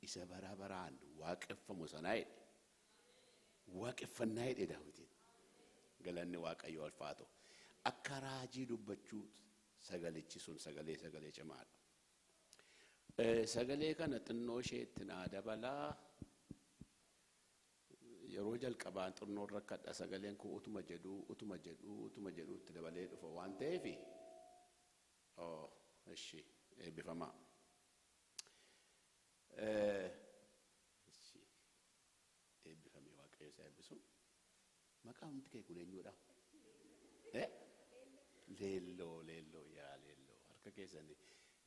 إسا برا بران واقف مسنايد واقف فنايد داوتين قال أني واقع أيها الفاتو أكراجي دبتشوت سجلي تشون سجلي جمال سجلي كانت النوشة تنادى بلا يروجل كبان تنور ركض سجلين كو أتمجدو تدبلين فوان تيفي الشيء بفما الشيء بفمي واقع يسابسون ما كان تكي كلين يورا ليلو يا ليلو هركا كيساني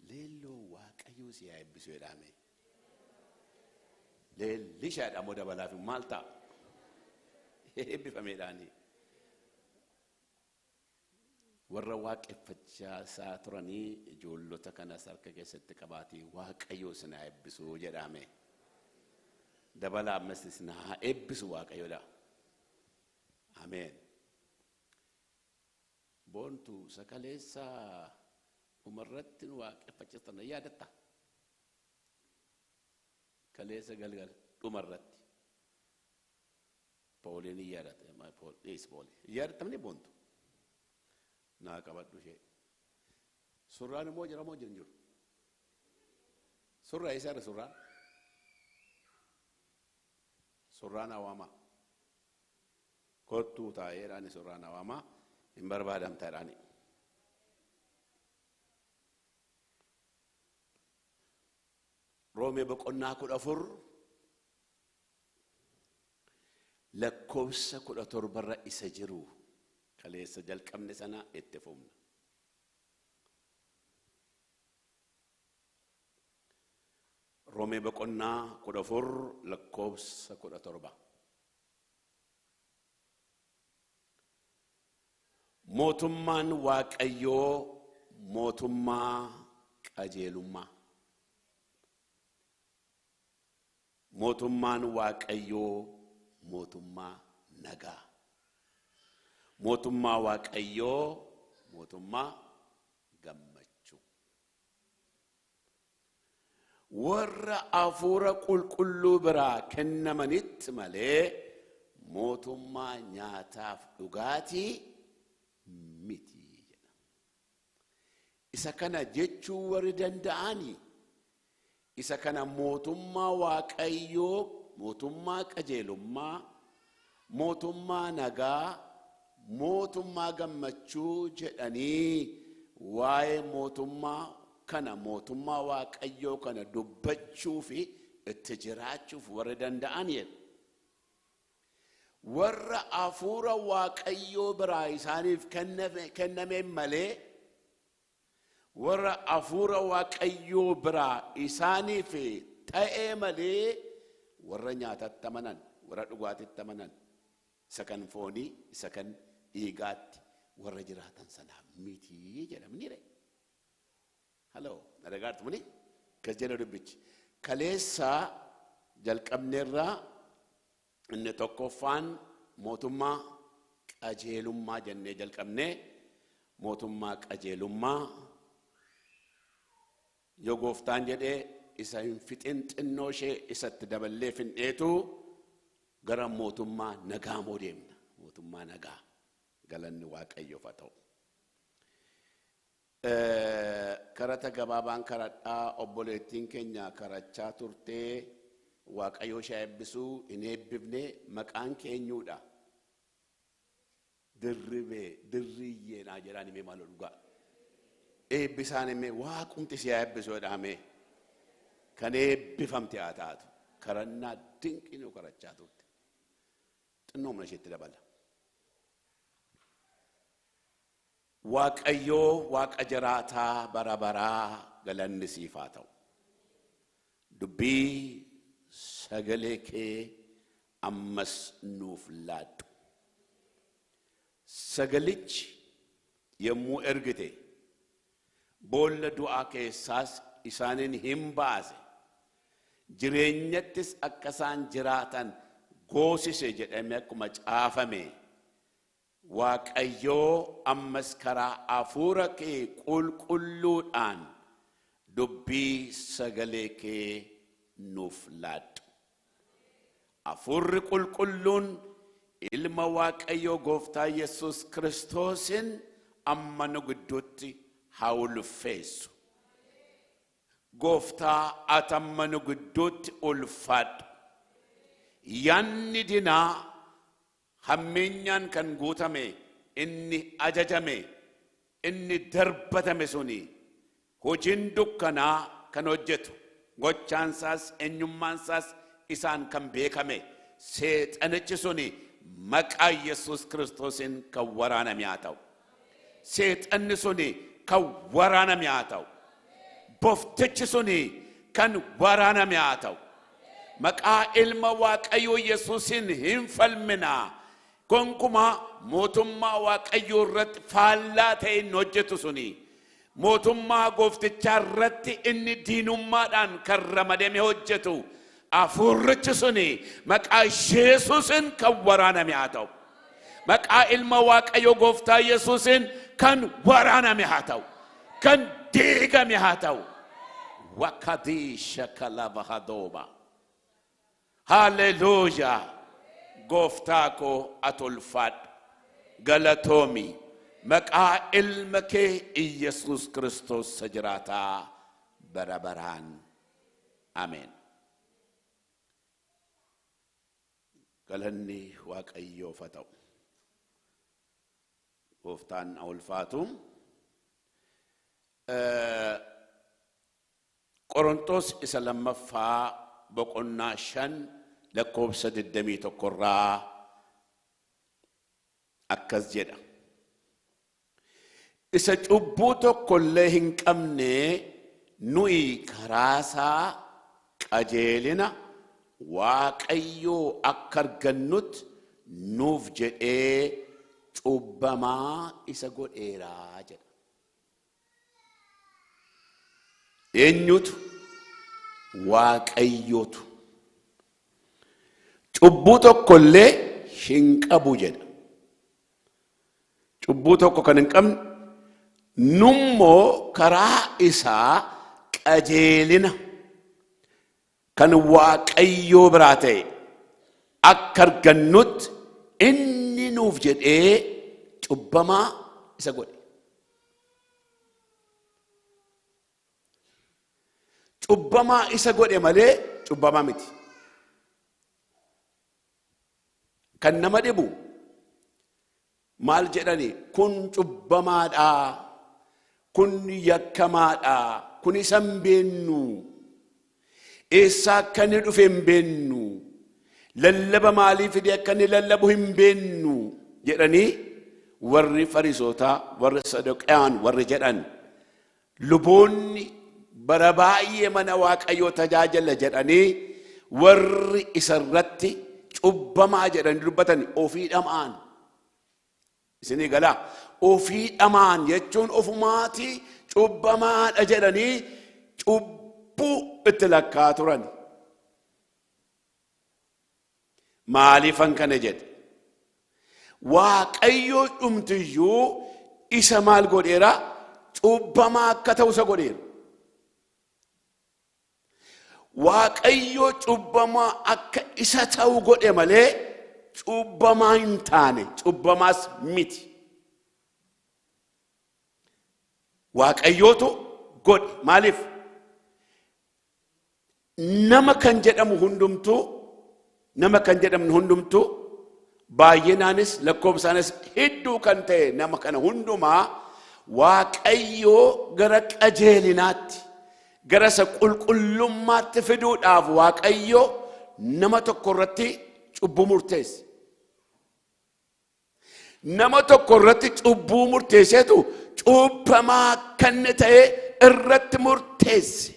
ليلو واقع يسابسون رامي ليش هذا أمودا بلا في مالتا بفمي راني warra waaqeffachaa isaa turanii ijoollota kana sarka keessatti qabaatee waaqayyoo isin haa eebbisu jedhame dabala ammas isin haa eebbisu waaqayyoodha ameen boontu sakaleessa umarratti nu waaqeffachistan yaadatta kaleessa galgal umarratti pooliin yaadata pooliin yaadatamni boontu naa qabadhu shee surraan immoo jira moo jiru surraa isaarra surraan awaamaa kottuu taa'eedhaani surraan awaamaa hin barbaadamtaadhaani roomee boqonnaa 14 lakkoofsa 17 irra isa jiru kaleessa jalqabne sana itti fufna roomee boqonnaa 14 lakkoofsa 17 mootummaan waaqayyoo mootummaa qajeelummaa mootummaan waaqayyoo mootummaa nagaa mootummaa waaqayyoo mootummaa gammachuu warra hafuura qulqulluu biraa kennamanitti malee mootummaa nyaataaf dhugaatii miti jedha isa kana jechuu warri danda'anii isa kana mootummaa waaqayyoo mootummaa qajeelummaa mootummaa nagaa mootummaa gammachuu jedhanii waa'ee mootummaa kana mootummaa waaqayyoo kana dubbachuu fi itti jiraachuuf warra danda'an jedha warra hafuura waaqayyoo biraa isaaniif kenname malee warra hafuura waaqayyoo biraa isaaniif ta'e malee warra nyaatatti amanan warra dhugaatitti amanan isa kan foonii isa kan dhiigaatti warra jiraatan sana miti jedhamnire haloo nadagaartu muni kas jedha dubbichi kaleessa jalqabneerraa inni tokkoffaan mootummaa qajeelummaa jennee jalqabnee mootummaa qajeelummaa yoo gooftaan jedhee isa hin fixin xinnoo ishee isatti daballee findheetu gara mootummaa nagaa moo deemna mootummaa nagaa galanni waaqayyoof haa ta'u karata gabaabaan karadhaa obboleettiin keenya karachaa turtee waaqayyoo ishee eebbisuu hin eebbifne maqaan keenyuudha dirriyyee naa jedhaan himee maal dhugaa eebbisaan himee waaqumti si eebbisuu jedhame kan eebbifamte haa taatu karannaa dinqinuu karachaa turte xinnoo mana isheetti dabala waaqayyoo waaqa jiraataa bara baraa galanni siif haa ta'u dubbii sagalee kee ammas nuuf laadhu sagalichi yommuu ergite boolla du'aa keessaas isaanin hin baase jireenyattis akka isaan jiraatan goosise jedhame akkuma caafame waaqayyoo ammas karaa hafuura kee qulqulluudhaan dubbii sagalee kee نفلاد أفر قلقلون ilma waaqayyo gooftaa Yesus Kiristoosin amma nu gidduutti haa ulfeessu. Gooftaa ati amma nu gidduutti ulfaadhu. Yanni dinaa hammeenyaan kan guutame, inni ajajame, inni darbatame suni hojiin dukkanaa kan hojjetu, gochaansaas eenyummaansaas isaan kan beekame seexanichi suni maqaa Yesus Kiristoosin kan waraaname haa ta'u. Seexanni suni kan waraaname haa ta'u. Boftichi suni kan waraaname haa ta'u. Maqaa ilma waaqayyo Yesuusin hin falminaa. Gonkumaa mootummaa waaqayyo irratti faallaa ta'e hin hojjetu suni. Mootummaa gooftichaa irratti inni diinummaadhaan kan ramadame hojjetu. Afurrichi suni maqaa Yesuusin kan waraaname haa ta'u. Maqaa ilma waaqayyo gooftaa Yesuusin kan waraaname haa ta'u. Kan diigame haa ta'u. Wakadii shakalaba hadooba. Hallelujah. Gooftaa koo ati ulfaadhu. Galatoomi. Maqaa ilma kee Yesus Kiristoos jiraataa bara baraan. Ameen. Galanni waaqayyoof haa ta'u. Gooftaan ulfaatu. Qorontos isa lammaffaa boqonnaa 5 lakkoofsa 21 irraa akkas jedha. Isa cubbuu tokkollee hin qabne nuyi karaasaa qajeelina waaqayyoo akka argannutti nuuf jedhee cubbamaa isa godheeraa jedha. Eenyutu? Waaqayyootu. Cubbuu tokkollee hin qabu jedha. Cubbuu tokko kan hin qabne nummoo karaa isaa qajeelina kan waaqayyoo biraa ta'e akka argannutti inni nuuf jedhee cubbamaa isa godhe. Cubbamaa isa godhe malee cubbamaa miti. Kan nama dhibu maal jedhani? Kun cubbamaadha, kun yakkamaadha, kun isa hin beennu, eessaa akka inni dhufe hin beennu, lallaba maalii fide akka inni lallabu hin beennu jedhanii warri Fariisotaa, warri Saduqeeyaan warri jedhan luboonni bara baay'ee mana waaqayyoo tajaajila jedhanii warri isarratti cubbamaa jedhanii dubbatan ofii dhamaan. Isinii galaa? Ofii dhamaan jechuun ofumaatii cubbamaadha jedhanii cubbuu itti lakkaa turan. Maaliifan kana jedhe? Waaqayyoo dhumtiyyuu isa maal godheera? Cubbamaa akka ta'u isa godheera. Waaqayyoo cubbamaa akka isa ta'u godhe malee cubbamaa hin taane, cubbamaas miti. Waaqayyootu godhe. Maaliif? Nama kan jedhamu hundumtuu baay'inaanis lakkoofsaanis hedduu kan ta'e nama kana hundumaa waaqayyoo gara qajeelinaatti, gara isa qulqullummaatti fiduudhaaf waaqayyoo nama tokko irratti cubbuu murteesse. Nama tokko irratti cubbuu murteesseetu cubbamaa kan ta'e irratti murteesse.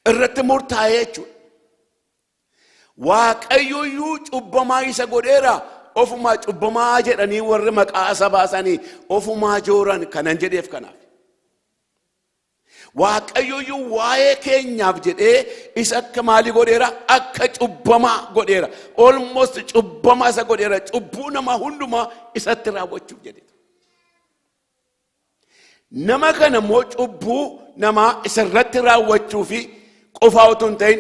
Irratti murtaa'ee jechuudha. Waaqayyooyyuu cubbamaa isa godheera. Ofumaa cubbamaa jedhanii warri maqaa isa baasanii ofumaa jooran kanan jedheef kanaaf. Waaqayyooyyuu waa'ee keenyaaf jedhee isa akka maalii godheera? Akka cubbamaa godheera. Almost cubbamaa isa godheera. Cubbuu nama hundumaa isatti raawwachuuf jedhe. nama kana immoo cubbuu namaa isarratti raawwachuu fi qofaa utuu hin ta'in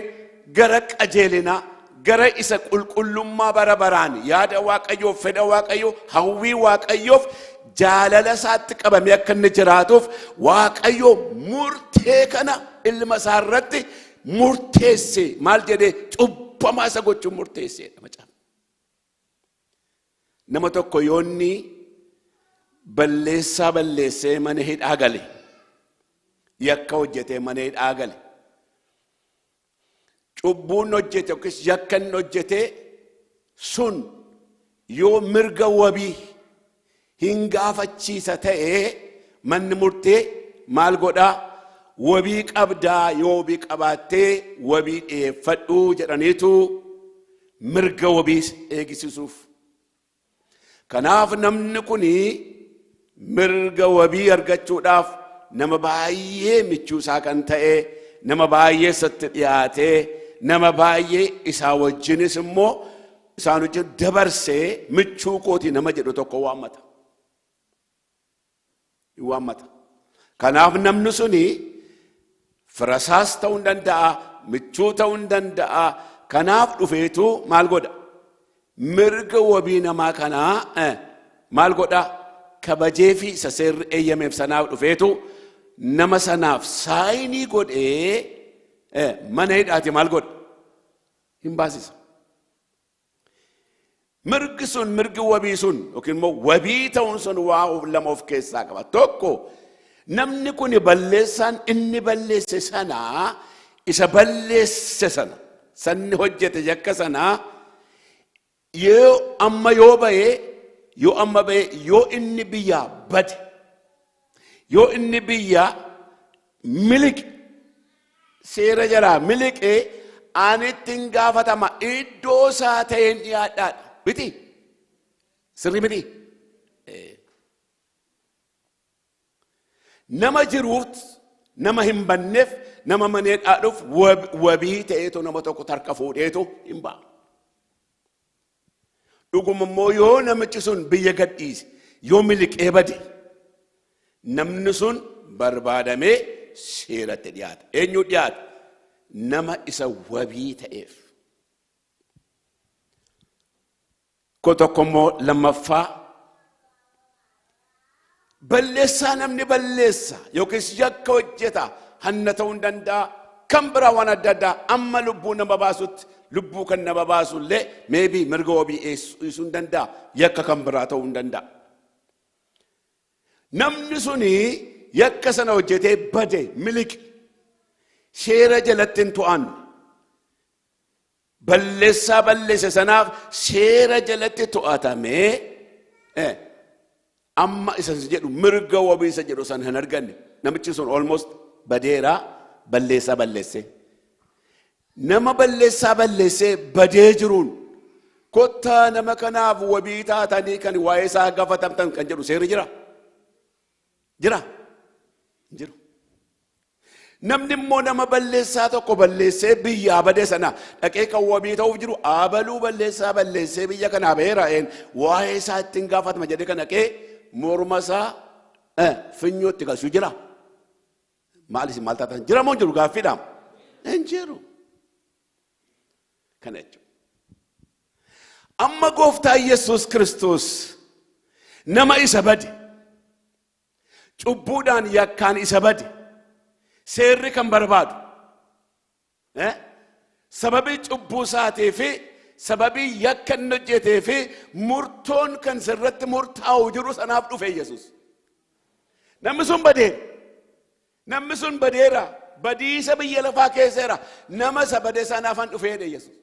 gara qajeelinaa gara isa qulqullummaa bara baraan yaada Waaqayyoof fedha Waaqayyoo hawwii Waaqayyoof jaalala isaatti qabamee akka inni jiraatuuf Waaqayyoo murtee kana ilma isaa irratti murteesse. Maal jedhee cubbamaa isa gochuun murteesseedha macaafa. Nama tokko yoonni balleessaa balleessee mana hidhaa gale, yakka hojjetee mana hidhaa gale, cubbuun hojjete yookiis yakka inni hojjete sun yoo mirga wabii hin gaafachiisa ta'ee manni murtee maal godhaa? Wabii qabdaa, yoo wabii qabaattee wabii dhiyeeffadhu jedhaniitu mirga wabii eegsisuuf. Kanaaf namni kuni mirga wabii argachuudhaaf nama baay'ee michuu isaa kan ta'e, nama baay'ee isatti dhiyaatee, nama baay'ee isaa wajjinis immoo isaan wajjin dabarsee michuu kooti nama jedhu tokko waammata. Kanaaf namni suni firasaas ta'uu hin danda'a, michuu ta'uu hin danda'a. Kanaaf dhufeetu maal godha? Mirga wabii namaa kanaa maal godha? Kabajee fi isa seerri eeyyameef sanaaf dhufeetu nama sanaaf saayinii godhee mana hidhaati maal godha? Hin baasisa. Mirgi sun, mirgi wabii sun yookiin immoo wabii ta'uun sun waa lama of keessaa qaba. Tokko namni kun balleessaan inni balleesse sanaa isa balleesse sana sanni hojjete yakka sanaa yoo amma ba'e yoo inni biyyaa bade yoo inni biyyaa miliqe seera jaraa miliqee anitti hin gaafatama iddoo isaa ta'een dhiyaadhaadha. Miti sirrii miti. Nama jiruuf nama hin banneef nama mana hidhaadhuuf wabii ta'eetu nama tokko tarka fuudheetu hin ba'a. Dhuguma immoo yoo namichi sun biyya gadhiise yoo miliqee bade namni sun barbaadamee seeratti dhiyaata. Eenyu dhiyaata? Nama isa wabii ta'eef. Ko tokko immoo lammaffaa balleessaa namni balleessa yookiis yakka hojjeta hanna ta'uu hin danda'a, kan biraa waan adda addaa amma lubbuu nama baasutti lubbuu kan nama baasullee maybe mirga wabii eegsisuu hin danda'a, yakka kan biraa ta'uu hin danda'a. Namni suni yakka sana hojjetee bade miliqe seera jalatti hin to'anne. Balleessaa balleesse sanaaf seera jalatti to'atamee amma isa jedhu mirga wabii isa jedhu san hin arganne. Namichi sun almost badeera balleessaa balleesse. Nama balleessaa balleesse badee jiruun kottaa nama kanaaf wabii taatanii kan waa'ee isaa gaafatamtan kan jedhu seerri jira? Jira? Jiru. Namni immoo nama balleessaa tokko balleessee biyyaa bade sana dhaqee kan wabii ta'uuf jiru abaluu balleessaa balleessee biyya kanaa beera'een waa'ee isaa ittiin gaafatama jedhee kan dhaqee morma isaa finyootti galchuu jira. Maalis maal taatan jira moo jiru gaaffiidhaam? Hin jiru. Kana jechuudha. Amma gooftaa Yesuus Kiristoos nama isa bade cubbuudhaan yakkaan isa bade seerri kan barbaadu sababii cubbuu isaatii fi sababii yakka inni hojjetee fi murtoon kan sirratti murtaa'u jiru sanaaf dhufe Yesuus. Namni sun badeera badiisa biyya lafaa keesseera nama isa bade sanaafan dhufeedha Yesuus.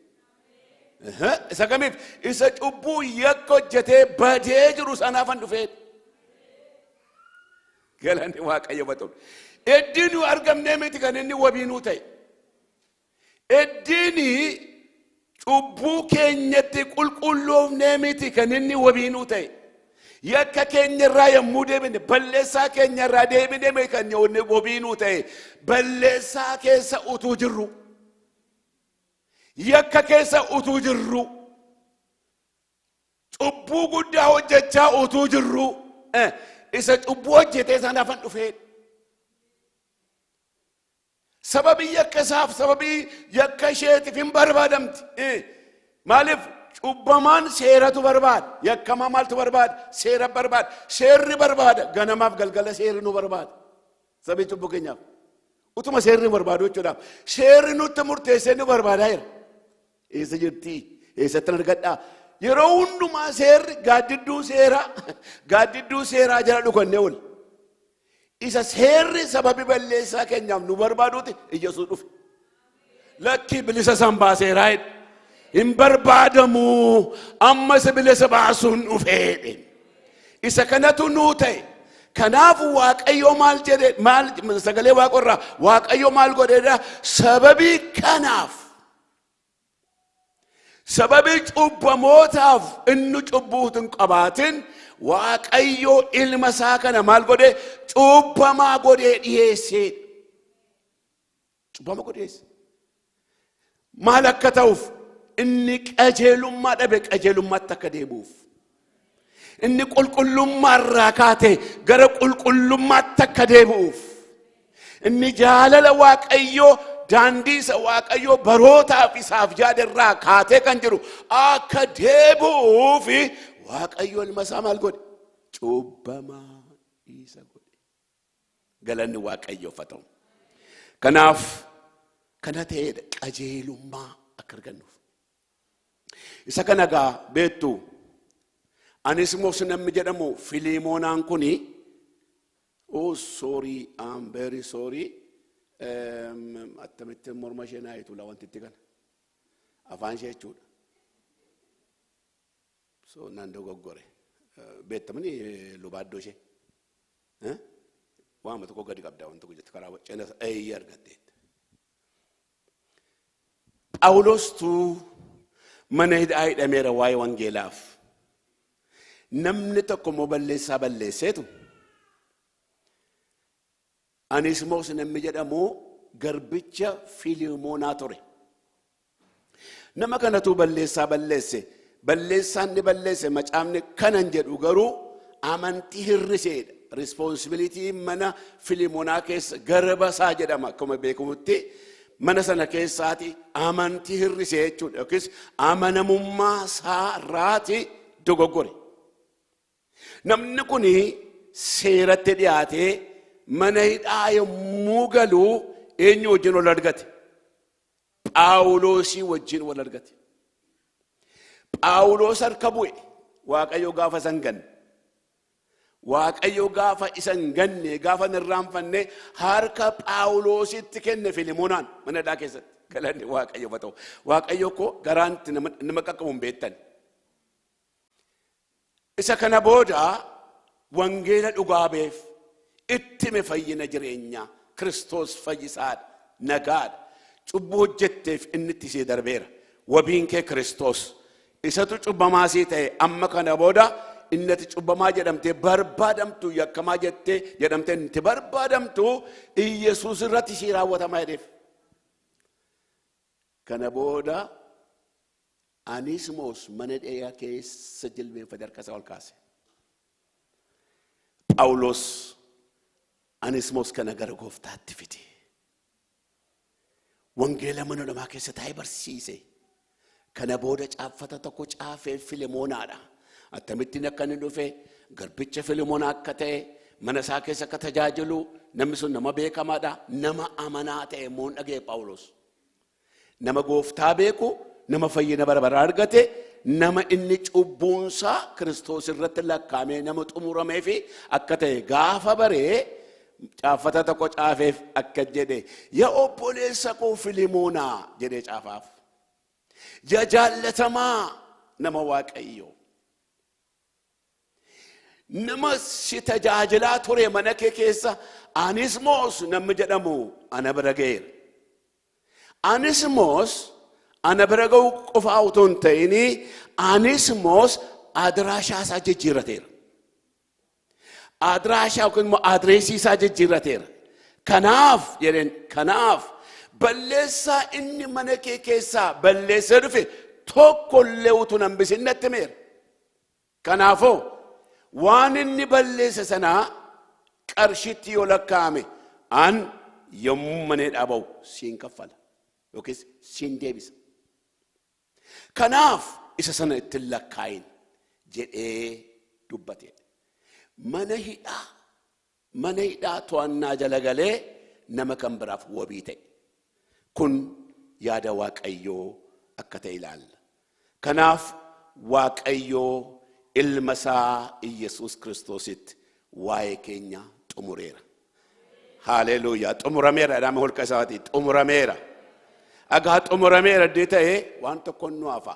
Isa kamiif isa cubbuu yakka hojjetee badee jiru sanaafan dhufeedha. Galanni Waaqayyo haa ta'u. Eddiin argamnee miti kan inni wabii nuu ta'e. Eddiin cubbuu keenyatti qulqulloofnee miti kan inni wabii nuu ta'e. Yakka keenyarraa yommuu deebine balleessaa keenyarraa deebine kan wabii nuu ta'e. Balleessaa keessa utuu jirru. Yakka keessa utuu jirru. Cubbuu guddaa hojjechaa utuu jirru. isa cubbuu hojjetee sanaafan dhufee sababii yakka isaaf sababii yakka isheetiif hin barbaadamti maaliif cubbamaan seeratu barbaada yakkamaa maaltu barbaada seera barbaada seerri barbaada ganamaaf galgala seerri nu barbaada sabii cubbuu keenyaaf utuma seerri barbaadu jechuudhaaf seerri nutti murteessee nu barbaadaa jira eessa jirti eessatti argadhaa yeroo hundumaa seerri gaaddidduu seeraa jala dhukannee ol isa seerri sababii balleessaa keenyaaf nu barbaaduuti Yesuus dhufe lakki bilisa san baaseeraa hin barbaadamu amma isa bilisa baasuun dhufee isa kanatu nuu ta'e kanaaf Waaqayyo maal jedhe maal sagalee Waaqorraa Waaqayyo maal godheedha sababii kanaaf sababii cubbamootaaf inni cubbuutin qabaatin Waaqayyo ilma isaa kana maal godhe cubbamaa godhee dhiyeessee cubbama godheesse maal akka ta'uuf inni qajeelummaa dhabe qajeelummaatti akka deebi'uuf inni qulqullummaa irraa kaatee gara qulqullummaatti akka deebi'uuf inni jaalala Waaqayyo daandii isa Waaqayyo barootaaf isaaf jaaderraa kaatee kan jiru akka deebi'uuf Waaqayyo ilma isaa maal godhe cubbamaa isa godhe galanni Waaqayyoof haa ta'u kanaaf kana ta'eedha qajeelummaa akka argannuuf isa kana gaa beektu Onesiimoos namni jedhamu Fileemoonaan kuni sorry I'm very sorry attamitti morma ishee naayitu la wantitti kana afaan ishee jechuudha so nan dogoggore beektamni lubaaddoo ishee waama tokko gadi qabdaa waan tokko jette karaa cina eeyyee argatteetta Phaawulostu mana hidhaa hidhameera waa'ee wangeelaaf namni tokko immoo balleesseetu Onesiimoos namni jedhamu garbicha Fileemoonaa ture nama kanatu balleessaan ni balleesse macaafni kanan jedhu garuu amantii hirriseedha responsibility mana Fileemoonaa keessa garbasaa jedhama akkuma beekamutti mana sana keessaati amantii hirrisee jechuudha yookiis amanamummaa isaa irraati dogoggore namni kun seeratti dhiyaatee mana hidhaa yommuu galu eenyu wajjin wal argate Phaawulosii wajjin wal argate Phaawulos harka bu'e Waaqayyo gaafa san ganne Waaqayyo gaafa isan ganne gaafa nirraanfanne harka Phaawulositti kenne Fileemoonaan mana hidhaa keessatti galanni Waaqayyo haa ta'u Waaqayyo ko garaanti nama qaqqabuun beektan isa kana booda wangeela dhugaabeef ittime fayyina jireenyaa Kiristoos fayyisaadha nagaadha cubbuu hojjetteef inni itti see darbeera wabiin kee Kiristoos isatu cubbamaasii ta'e amma kana booda innati cubbamaa jedhamtee barbaadamtu yakkamaa jettee jedhamtee inti barbaadamtu Yesuus irratti ishii raawwatamaa jedheef kana booda Onesiimoos mana hidhaa keessa jilbeenfatee harka isaa ol kaase Phaawulos Onesiimoos kana gara gooftaatti fide wangeela mana namaa keessa taa'ee barsiise kana booda caaffata tokko caafee Fileemoonaadha akkamittiin akka inni dhufe garbicha Fileemoonaa akka ta'e mana isaa keessa akka tajaajilu namni sun nama beekamaadha nama amanaa ta'e immoo dhaga'e Phaawulos nama gooftaa beeku nama fayyina bara argate nama inni cubbuunsaa Kiristoos irratti lakkaamee nama xumuramee fi akka ta'e gaafa baree caaffata tokko caafeef akka jedhe yaa obboleessa koo Fileemoonaa jedhee caafaaf yaa jaallatamaa nama Waaqayyo nama si tajaajilaa ture mana kee keessa Onesiimoos namni jedhamu ana bira ga'eera Onesiimoos ana bira ga'uu qofaa utuu hin ta'in Onesiimoos adiraashaa isaa jijjiirrateera adiraashaa yookiin immoo adireesii isaa jijjiirrateera kanaaf jedheen kanaaf balleessaa inni mana kee keessaa balleessee dhufe tokkollee utuu hin hambisin natti himeera kanaafoo waan inni balleesse sana qarshitti yoo lakkaa'ame an yommuu manee dhaaba'u siin kaffala yookiis siin deebisa. Kanaaf isa sana ittiin lakkaayin jedhee dubbate. Mana hidhaa to'annaa jala galee nama kan biraaf wabii ta'e. Kun yaada Waaqayyoo akka ta'e ilaalla. Kanaaf Waaqayyoo ilma isaa Iyesuus Kiristoositti waa'ee keenya xumureera. Haleluuyaa. Xumurameera jedhama holqa isaatii. Xumurameera. Agaa xumurameera iddoo ta'e waan tokko nu hafa.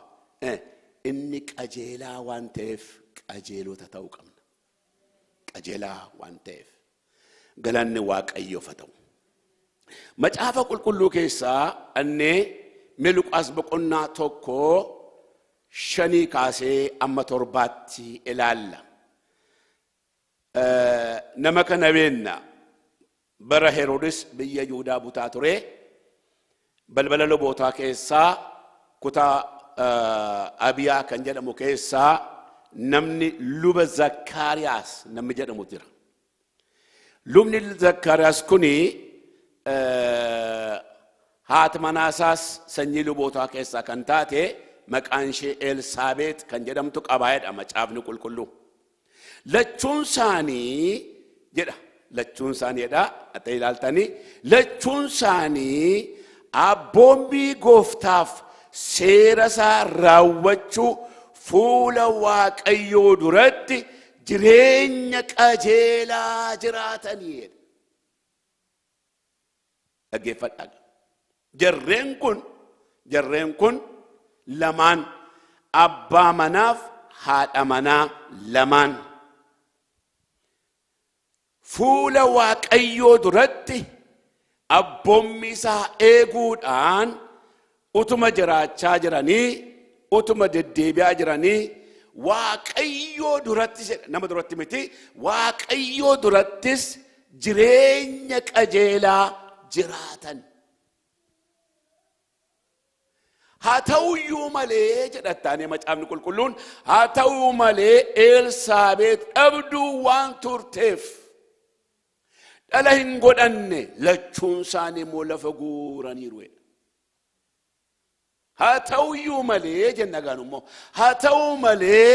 Inni qajeelaa waan ta'eef qajeelota ta'uu qabna. Qajeelaa waan ta'eef galanni Waaqayyoof haa ta'u. Macaafa qulqulluu keessaa annee Luqaas boqonnaa 1:5 kaasee amma 7 ilaalla. Nama kana beenna bara Heroodis biyya Yihuudaa butaa ture. Balbala lubootaa keessaa kutaa Abiyaa kan jedhamu keessaa namni luba Zakkaariyaas namni jedhamu jira. Lubni Zakkaariyaas kuni haati manaasaas sanyii lubootaa keessaa kan taate maqaan ishee Elsaabeet kan jedhamtu qabaayedha macaafni qulqulluu. Lachuun isaanii jedha ati ilaaltanii lachuun isaanii abboommii gooftaaf seera isaa raawwachuu fuula Waaqayyoo duratti jireenya qajeelaa jiraatanii. Dhaggeeffadhaa. Jarreen kun lamaan abbaa manaaf haadha manaa lamaan fuula Waaqayyoo duratti abboommii isaa eeguudhaan utuma jiraachaa jiranii utuma deddeebi'aa jiranii Waaqayyoo duratti nama duratti miti Waaqayyoo durattis jireenya qajeelaa jiraatan. Haa ta'uyyuu malee jedhattaanii macaafni qulqulluun haa ta'uu malee Elsaabeet dhabduu waan turteef dhala hin godhanne lachuun isaanii immoo lafa guuraniiru. Haa ta'uyyuu malee jenna gaanummoo haa ta'uu malee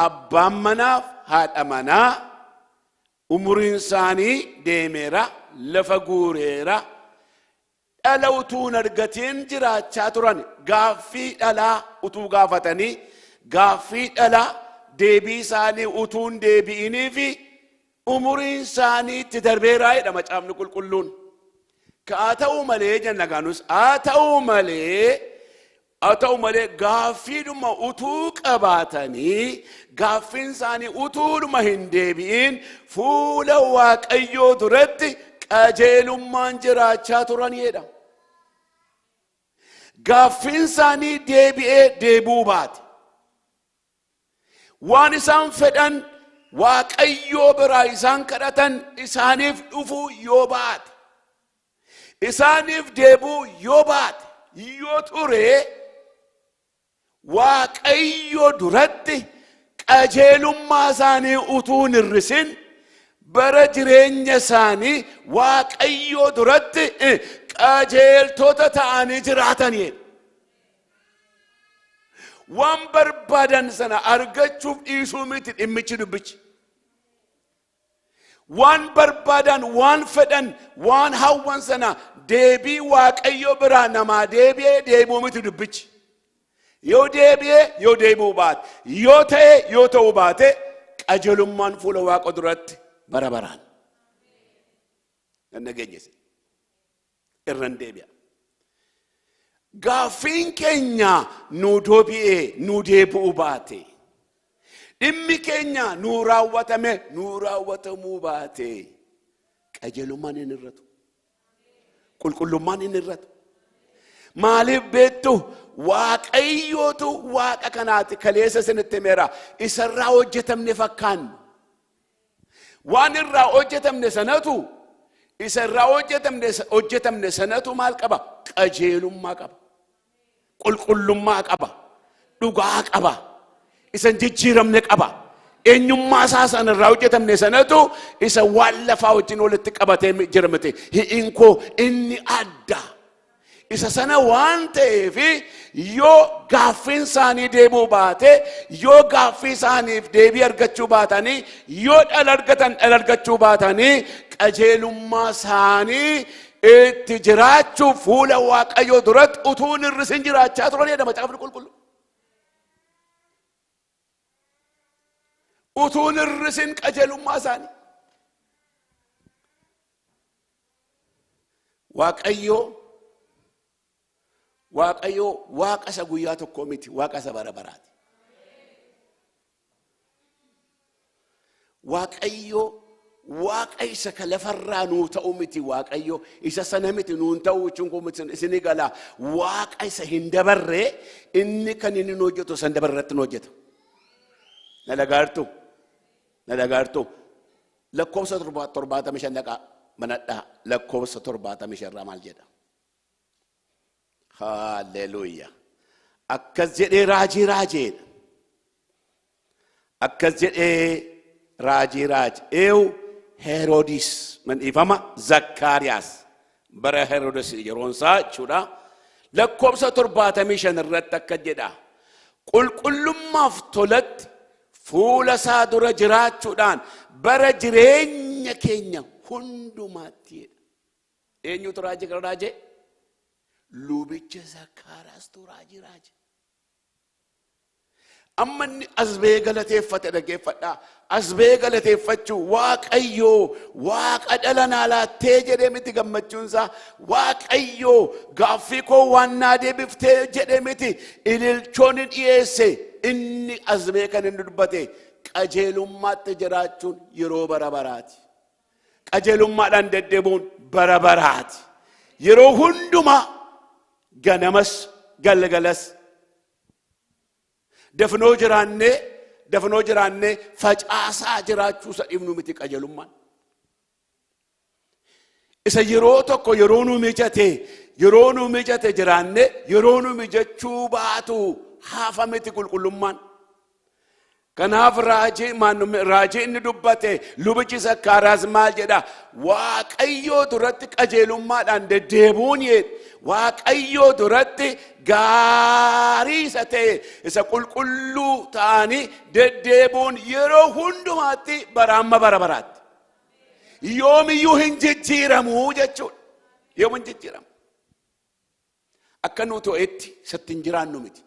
abbaan manaaf haadha manaa umuriin isaanii deemeera lafa guureera. Dhala utuun argatiin jiraachaa turan gaaffii dhalaa utuu gaafatanii gaaffii dhalaa deebii isaanii utuun deebi'inii fi umuriin isaanii itti darbeeraa jedha macaafni qulqulluun. Haa ta'uu malee jenna gaanus haa ta'uu malee gaaffiidhuma utuu qabaatanii gaaffiin isaanii utuudhuma hin deebi'in fuula Waaqayyoo duratti qajeelummaan jiraachaa turanidha. Gaaffiin isaanii deebi'uu baate waan isaan fedhan Waaqayyoo biraa isaan kadhatan isaaniif dhufuu yoo baate isaaniif deebuu yoo baate yoo ture Waaqayyoo duratti qajeelummaa isaanii utuu hin hir'isin bara jireenya isaanii Waaqayyoo duratti qajeeltota ta'anii jiraatanii. Waan barbaadan sana argachuuf dhiisuu miti dhimmichi dubbichi. Waan barbaadan waan fedhan waan hawwan sana deebii Waaqayyoo biraa namaa deebuu miti dubbichi. Yoo deebi'uu baate yoo ta'uu baate qajeelummaan fuula Waaqa duratti bara baraan. Nageenyese irran deebi'a. Gaaffiin keenya nu deebi'uu baate dhimmi keenya nu raawwatamuu baate qajeelummaan hin irratu. Qulqullummaan hin irratu. Maaliif beektu Waaqayyootu Waaqa kanaati kaleessa isinitti himeera isarraa hojjetamne fakkaannu. Waan irraa hojjetamne sanatu isarraa hojjetamne sanatu maal qaba? Qajeelummaa qaba. Qulqullummaa qaba. Dhugaa qaba. Isan jijjiiramne qaba. eenyummaa isaa sana irraa hojjetamne sanatu isa waan lafaa wajjin walitti qabatee jira miti. Hi'inkoo inni adda. Isa sana waan ta'eef yoo gaaffiin isaanii deebuu baate, yoo gaaffii isaaniif deebii argachuu baatanii, yoo dhala argachuu baatanii, qajeelummaa isaanii itti jiraachuuf fuula Waaqayyoo duratti utuu hin hir'isin jiraachaa turanidha Macaafni Qulqulluun. Utuu hin hir'isin qajeelummaa isaanii. Waaqayyoo Waaqa isa guyyaa tokko miti, Waaqa isa bara baraati. Waaqayyoo Waaqa isa ka lafarraa nuu ta'u miti. Waaqayyoo isa sana miti nuun ta'u jechuun kun isinii gala. Waaqa isa hin dabarre inni kan inni nu hojjetu san dabarratti nu hojjeta. Na dhagaartu lakkoofsa 75 dhaqaa manadhaa. Lakkoofsa 75 irraa maal jedha? Haalleluuyaa. Akkas jedhee raajii. Akkas jedhee raajii. Heroodis man'ifama Zakkaariyaas bara Heroodis yeroonsaa jechuudha. Lakkoofsa 75 irratti akka jedha. Qulqullummaaf tolatti fuula isaa dura jiraachuudhaan bara jireenya keenya hundumaatti. Eenyutu raajee? Lubicha Zakkaariyaas tu raajii. Amma inni asbee galateeffate dhaggeeffadha. Asbee galateeffachuu Waaqayyoo Waaqa dhala naa laattee jedhee miti gammachuunsaa. Waaqayyoo gaaffii koo waan naa deebiftee jedhee miti ililchoon dhiyeesse. Inni asbee kan inni dubbate qajeelummaatti jiraachuun yeroo bara baraati. Qajeelummaadhaan deddeebuun bara baraati. Yeroo hundumaa ganamas galgalas dafnoo jiraannee facaasaa jiraachuu isa dhibnu miti qajeelummaan. Isa yeroo tokko yeroo nu mijate jiraanne yeroo nu mijachuu baatu hafa miti qulqullummaan. Kanaaf raajii inni dubbate lubichi Zakkaariyaas maal jedha? Waaqayyoo duratti qajeelummaadhaan deddeebuun Waaqayyoo duratti gaarii isa ta'e isa qulqulluu ta'anii deddeebuun yeroo hundumaatti bara amma bara baraatti. Yoomiyyuu hin jijjiiramu jechuudha. Yoom hin jijjiiramu. Akka nu ta'etti isatti hin jiraannu miti.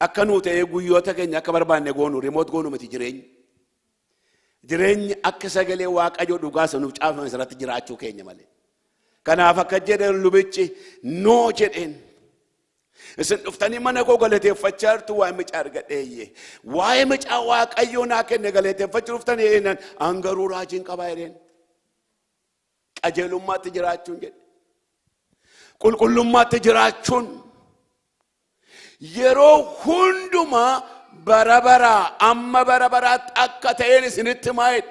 Akka nu ta'ee guyyoota keenya akka barbaanne goonu remoot goonu miti jireenyi. Jireenyi akka sagalee Waaqayyoo dhugaa sanuuf caafame irratti jiraachuu keenya malee. Kanaaf akka jedhan lubichi noo jedheen. Isin dhuftanii mana koo galateeffachaa jirtu waa'ee mucaa argadheeyye. Waa'ee mucaa Waaqayyoo naa kenne galateeffachuu dhuftanii eenyaan hangaruu raajiin qabaa jedheen. Qajeelummaatti jiraachuun jedhe. Qulqullummaatti jiraachuun. Yeroo hundumaa bara baraa amma bara baraatti akka ta'een isinitti maa'edha.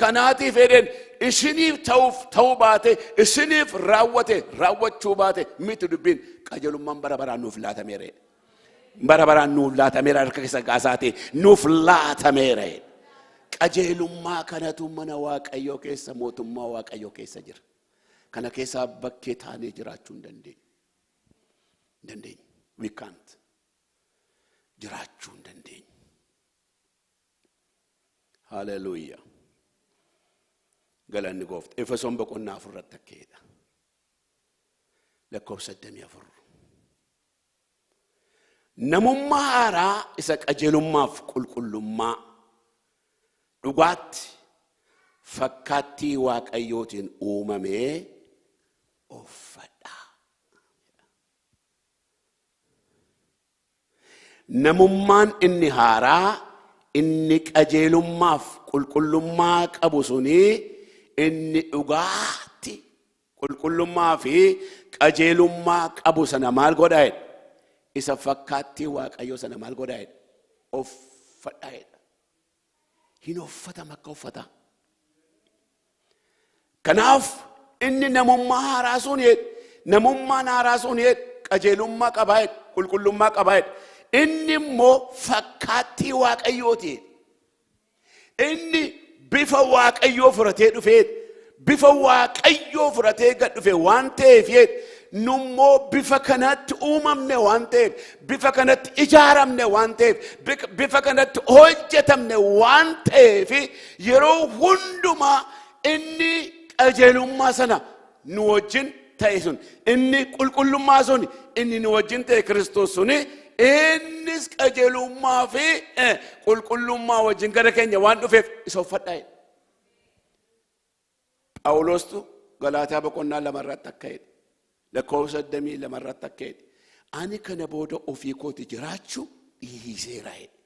Kanaatiif jedheen isiniif ta'uu baate isiniif raawwachuu baate miti dubbiin qajeelummaan bara baraan nuuf laatameera. Bara baraan nuuf laatameera harka keessa kaasaate nuuf laatameera. Qajeelummaa kanatu mana Waaqayyoo keessa mootummaa Waaqayyoo keessa jira. Kana keessaa bakkee taanee jiraachuu hin dandeenye. We can't. Jiraachuu hin dandeenye. Hallelujah. Galanni Gooftaa. Efesoon boqonnaa 4 irratti akkeedha. Lakkoofsa 84. Namummaa haaraa isa qajeelummaaf qulqullummaa dhugaatti fakkaattii Waaqayyootiin uumamee uffadhaa. Namummaan inni haaraa inni qajeelummaaf qulqullummaa qabu suni inni dhugaatti qulqullummaa fi qajeelummaa qabu sana maal godhaa? Isa fakkaattii Waaqayyoo sana maal godhaa? Uffadhaa. Hin uffatama akka uffata. Kanaaf inni namummaa haaraa sun namummaan haaraa sun qajeelummaa qabaa, qulqullummaa qabaa. Inni immoo fakkaattii Waaqayyooti. inni bifa waaqayyoo fudhatee dhufee bifa waaqayyoo fudhatee gad dhufe waan ta'eef nummoo bifa kanatti uumamne waan ta'eef bifa kanatti ijaaramne waan ta'eef bifa kanatti hojjetamne waan ta'eef yeroo hundumaa inni qajeelummaa sana nu wajjin ta'e sun inni qulqullummaa sun inni nu wajjin ta'e Kiristoos suni innis qajeelummaa fi qulqullummaa wajjin gara keenya waan dhufeef isa uffadhaa. Phaawulostu Galaataa boqonnaa 2 irratti akka jedhe lakkoofsa 22 irratti akka jedhe ani kana booda ofii kooti jiraachuu dhiiseera jedhe.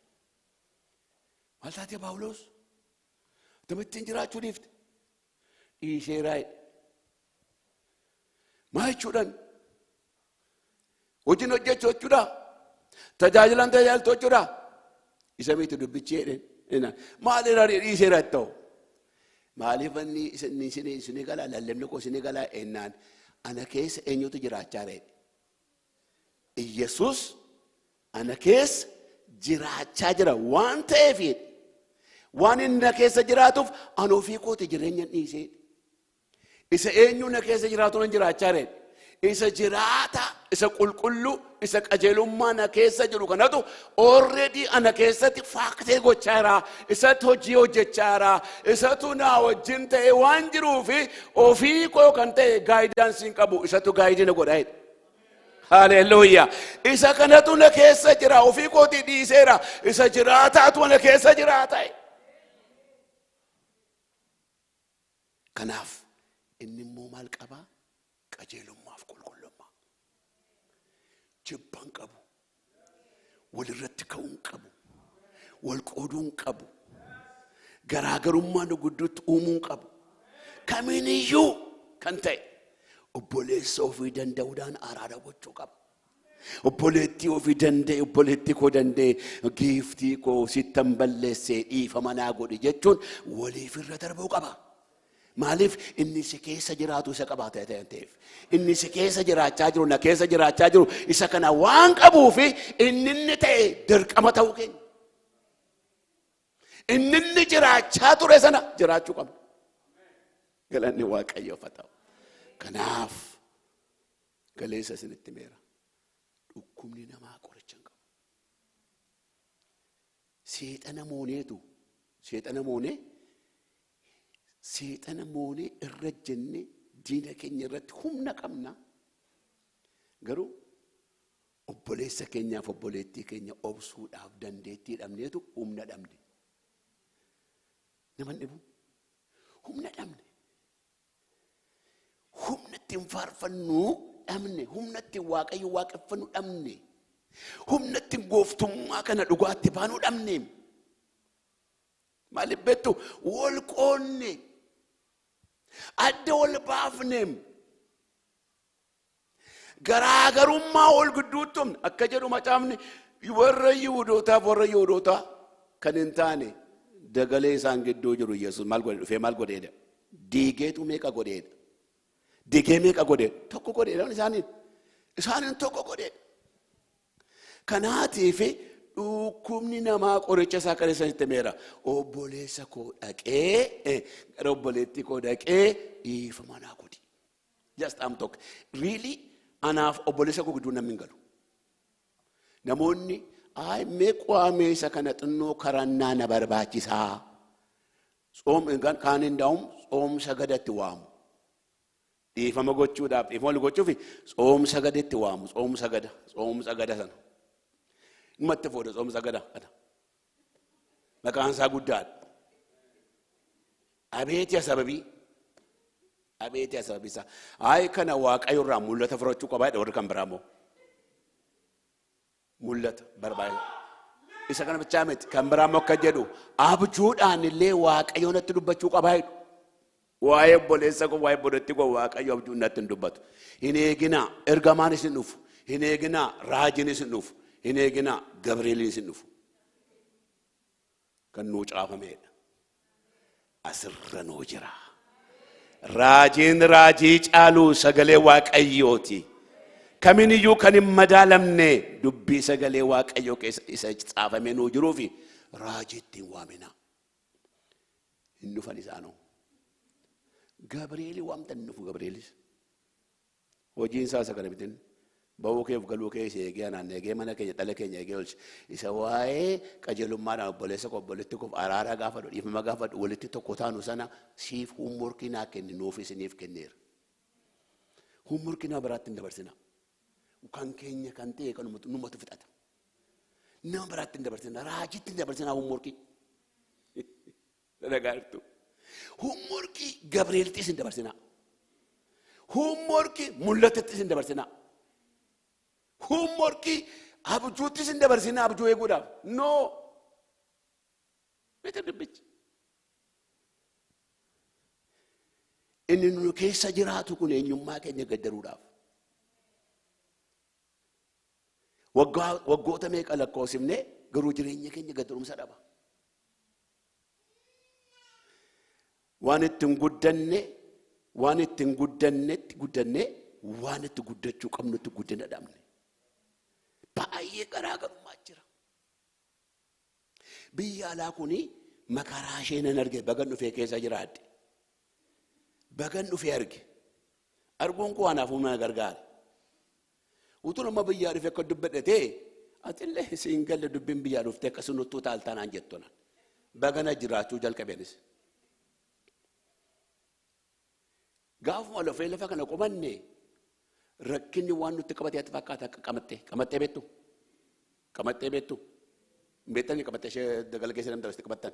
Maal taate Phaawulos? Tamittiin jiraachuu dhiifte dhiiseera jedhe. Maal jechuudhaan? Hojiin hojjechuu jechuudha. Tajaajilan tajaajiltuu jechuudha. Isa miti dubbichi jedheen. Maalirra dhiiseera ta'u? Maaliif inni galaa lallabni koo isin galaa ennaan ana keessa eenyutu jiraachaa jira? Yesus ana keessa jiraachaa jira waan ta'eef waan inni na keessa jiraatuuf ana ofii kooti jireenya dhiisee isa eenyu na keessa jiraatu nan jiraachaa jira. Isa jiraata isa qulqullu isa qajeelummaa na keessa jiru kanatu already ana keessatti faaktee gochaa jira. Isatu hojii hojjechaa jira. Isatu na wajjin ta'e waan jiruufi ofii koo kan ta'e gaayidaansiin qabu isatu gaayidina godhaa. Hallelujah. Isa kanatu na keessa jira ofii kooti dhiiseera. Isa jiraataatu na keessa jiraata. Kanaaf inni immoo maal qaba? Qajeelummaaf qulqullummaa. Jibban qabu. Walirratti ka'uun qabu. Wal qooduun qabu. Garaagarummaan gidduutti uumuun qabu. Kamiiniyyuu kan ta'e obboleessa ofii danda'uudhaan araara gochuu qaba. Obboleettii ofii danda'e obboleettii koo danda'e giiftii koo sittan balleessee dhiifama naa godhi jechuun waliif irra darbuu qaba. Maaliif inni si keessa jiraatu isa qabaatee ta'eef inni si keessa jiraachaa jiru na keessa jiraachaa jiru isa kana waan qabuuf inni ta'e dirqama ta'uu keenya. Inni jiraachaa ture sana jiraachuu qabna. Galanni Waaqayyoof haa ta'u. Kanaaf galeessa isinitti meera. Dhukkubni namaa qoricha hin qabu. Seexana moonee irra jenne diina keenya irratti humna qabna. Garuu obboleessa keenyaaf obboleettii keenya obsuudhaaf dandeettii dhabneetu humna dhabne. Naman dhibu humna dhabne. Humna ittiin faarfannu dhabne. Humna ittiin Waaqayyo waaqeffannu dhabne. Humna ittiin gooftummaa kana dhugaatti baanuu dhabne. Maaliif beektu wal qoonne. Adda wal baafneem. Garaagarummaa wal gidduutti akka jedhu macaafni warra Yihuudootaa kan hin taane dagalee isaan gidduu jiru Yesuus maal godhe dhufee maal godheedha? Diigeetu meeqa godheedha? Digee meeqa godheedha? Tokko godheedha isaaniin tokko godheedha. Kanaatiif dhukkubni namaa qoricha isaa kan isinitti meera. Obboleessa koo dhaqee gara obboleettii koo dhaqee dhiifama naa godhi. Just am talk. Really anaaf obboleessa koo gidduu namni hin galu. Namoonni mee qaamee isa kana xinnoo karannaa na barbaachisaa. Kaan hundaa'uun tsoomsa gadatti waamu. Dhiifama gochuudhaaf dhiifama gochuuf tsoomsa gadatti waamu. Tsoomsa gada sana. Matti fuudha tsoomsa gada kana. Maqaan isaa guddaadha. Abeeti sababii isaa. Kana Waaqayyo irraa mul'ata fudhachuu qabaadha warri kan biraa moo. Mul'ata barbaada. Isa kana bichaa miti kan biraa moo akka jedhu abjuudhaan illee Waaqayyo natti dubbachuu qabaadha. Waa'ee obboleessa koo waa'ee obboleettii koo Waaqayyo abjuun natti hin dubbatu. Hin eeginaa ergamaan isin dhufu. Hin eeginaa raajiin isin dhufu. Hin eeginaa Gabrieliin isin dhufu. Kan nuu caafameedha. Asirra nuu jira. Raajiin raajii caaluu sagalee Waaqayyooti. Kamiiniyyuu kan hin madaalamne dubbii sagalee Waaqayyoo keessa isa caafamee nuu jiruufi raajii ittiin waamina. إنه فنسانو جبريل وامت النفو جبريل وجين ساسا كنا بتن باوكيف قالوا كيس يجي أنا نجي ما نكيج تلاك يجي ولش يسويه كجلوم ما أنا بوليسك وبوليتكوا أرارا قافد يفهم قافد وليتي كوتانو سنا سيف همور كنا كن نوفيس نيف كنير همور كنا برات ندبرسنا وكان كينيا كان تيه كانوا نمط فتاة نم برات ندبرسنا راجت ندبرسنا همور كي رجعتو همور كي جبريل تيس ندبرسنا همور كي مولت تيس ندبرسنا همور كي أبجو تيس ندبرسنا أبجو يقولا نو بيتر إنه كيس جراتو كونه يوم ما كان يقدروا راف وقوت ميك على قاسمنا جروجرين كان يقدروا مسرابا وانت تنقدنة وانت تقدتشو كم نتقدنا دامني باي كراغر ماجرا بيالا كوني مكاراشين نرجع بغن في كيس جرات بغن في أرجع أرجون كوانا فونا غرغال وطول ما بياري في كدب بدته أتله سينجل دبين بيارو في تكسنو توتال تان جتونا بغنا جراتو جال كبيرس قاف ماله فيلا فكنا كماني ركني وانو تكبتي أتفكاتا كمتة بيتو بيتني كمتة شيء دقل كيسي نمدرس تكبتن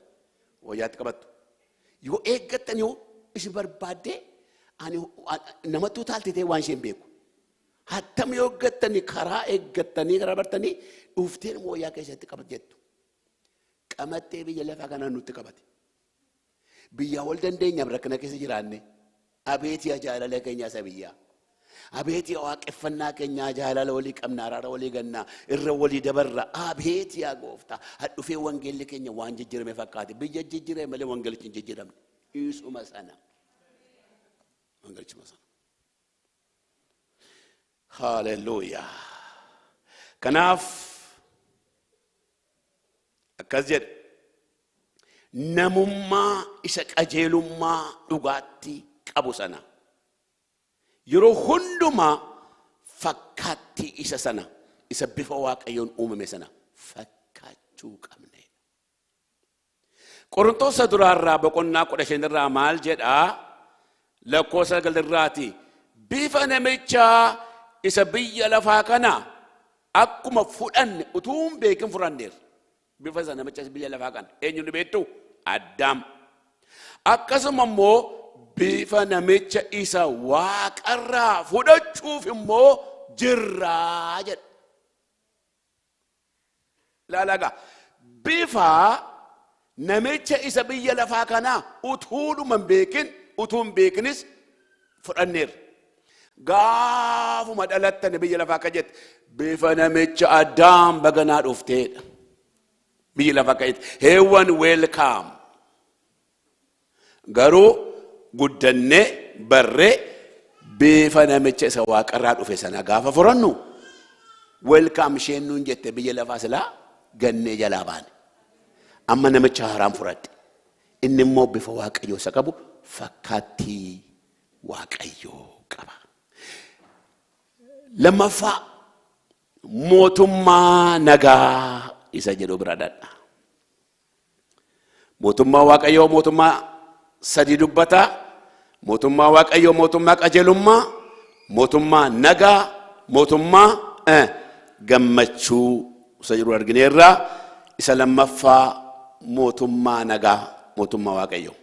ويات كبتو يو إيجتني يو إيش بربادة أنا نما توتال تيجي وانشين بيكو حتى ما يوجدني خرا إيجتني خرا برتني وفتين مويا كيسي تكبت جتو كمتة بيجلا فكنا نو تكبتي بيا ولدن دينيا بركنا كيسي جيراني أبيتي أجعل لك إني سبيا أبيتي أوقفنا كنيا جهلا لوليك أمنارا ولي جنا الرولي دبرة أبيتي أقوفتا هتو في وانجيل لك إني وانجي جرم فكاتي بيجي جرم ملي وانجيل تنجي جرم يسوع مسانا وانجيل مسانا هاليلويا كناف أكذب نمما إسك أجيلما لغاتي أبو سنة يرو هندما فكاتي إسا سنة إسا بفواك أيون مسنا فكاتشو كامنين قرنطو سدرا الرابع قلنا قدشين الرامال جدا لكوسا قل الراتي بفنا ميتشا إسا بيا لفاكنا أكما فلان أتوم بيكم فرانير بفنا ميتشا بيا لفاكنا أين ينبيتو أدام أكاسم مو بيفنا ميتشا إسا واقرا فدتشوف مو جراجت لا بيفا نميتشا إسا بيا لفاكنا أتهول من بيكن أتهم بيكنس فرنير غافو مدالتا نبيا لفاكا جت بيفنا ميتشا أدام بغنات أفتيد بيا لفاكا جت هيوان ويلكام غارو قدنة برة بيفنا متى سوا كرات وفيسنا غافا فرنو ويلكام شينون جت بيجي لفاسلا جنة جلابان أما نمتى حرام فرد إن مو بفواك أيو سكابو فكاتي واك أيو كبا لما فا موتما نجا إساجدو برادات موتما واك أيو موتما سدي دبتا موتما واك أيو موتما كأجلما موتما نجا موتما جمتشو سجرو أرجنيرا إسلام مفا موتما نجا موتما واك أيو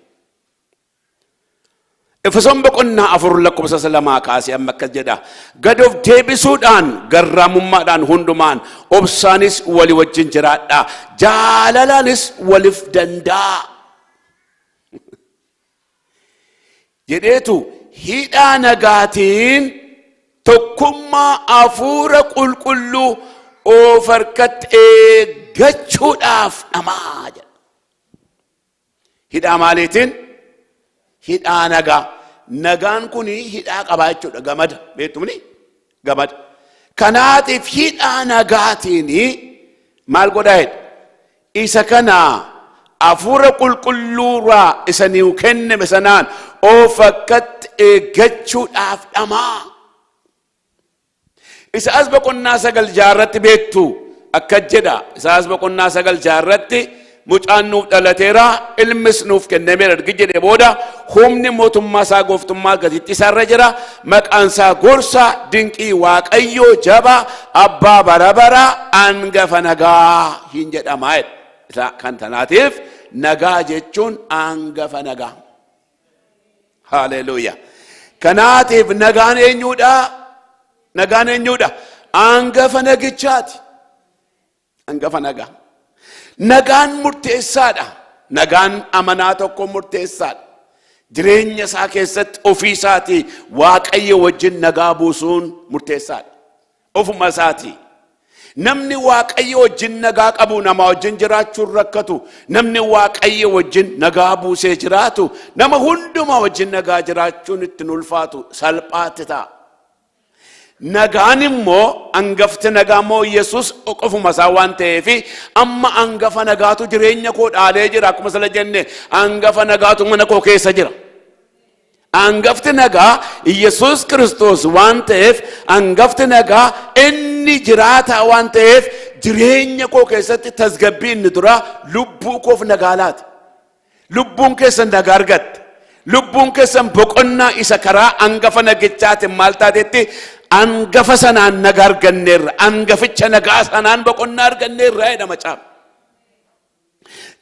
إفسم بكنا أفر لكم سلام كاسي أما كجدا قد of ديبي سودان غرام مادان هندمان أبسانيس ولي وجنجرات جالالانيس ولف دندا jedheetu hidhaa nagaatiin tokkummaa afuura qulqulluu of harkatti eeggachuudhaaf dhamaa jedha. Hidhaa maaliitiin? Hidhaa nagaa. Nagaan kuni hidhaa qabaa jechuudha. Gamada. Beektumni? Gamada. Kanaatiif hidhaa nagaatiin maal godhaa jedha? Isa kana afura qulqulluura isaniu kenname sanaan of akkatti eeggachuudhaaf dhamaa. Isaas boqonnaa 9 jaarratti beektu akka jedha. Isaas boqonnaa 9 jaarratti mucaan nuuf dhalateera, ilmis nuuf kennameera ergi jedhe booda humni mootummaa isaa gooftummaa gatitti isaarra jira, maqaan isaa gorsa, dinqii, waaqayyoo, jabaa, abbaa bara bara, hangafa nagaa hin jedhamaa jedha. Kan tanaatiif nagaa jechuun hangafa nagaa. Haleluuyaa. Kanaatiif nagaan eenyuudha? Nagaan eenyuudha? Hangafa nagichaati. Hangafa nagaa. Nagaan murteessaadha. Nagaan amanaa tokko murteessaadha. Jireenya isaa keessatti ofii isaatii waaqayyo wajjin nagaa buusuun murteessaadha. Ofuma isaatii. Namni waaqayyo wajjin nagaa qabu nama wajjin jiraachuun rakkatu. Namni waaqayyo wajjin nagaa buusee jiraatu nama hunduma wajjin nagaa jiraachuun itti ulfaatu salphaatti ta'a. Nagaan immoo hangafti nagaa immoo Yesus qofuma isaa waan ta'eef amma hangafa nagaatu jireenya koo dhaalee jira. Akkuma sala jenne hangafa nagaatu mana koo keessa jira. Hangafti nagaa Yesus Kiristoos waan ta'eef hangafti nagaa inni jiraata waan ta'eef jireenya koo keessatti tasgabbii inni dura lubbuu koof nagaa laata. Lubbuun keessan nagaa argatte. Lubbuun keessan boqonnaa isa karaa hangafa nagichaatiin maal taatetti hangafa sanaan nagaa arganneerra. Hangaficha nagaa sanaan boqonnaa arganneerra jedha macaafa.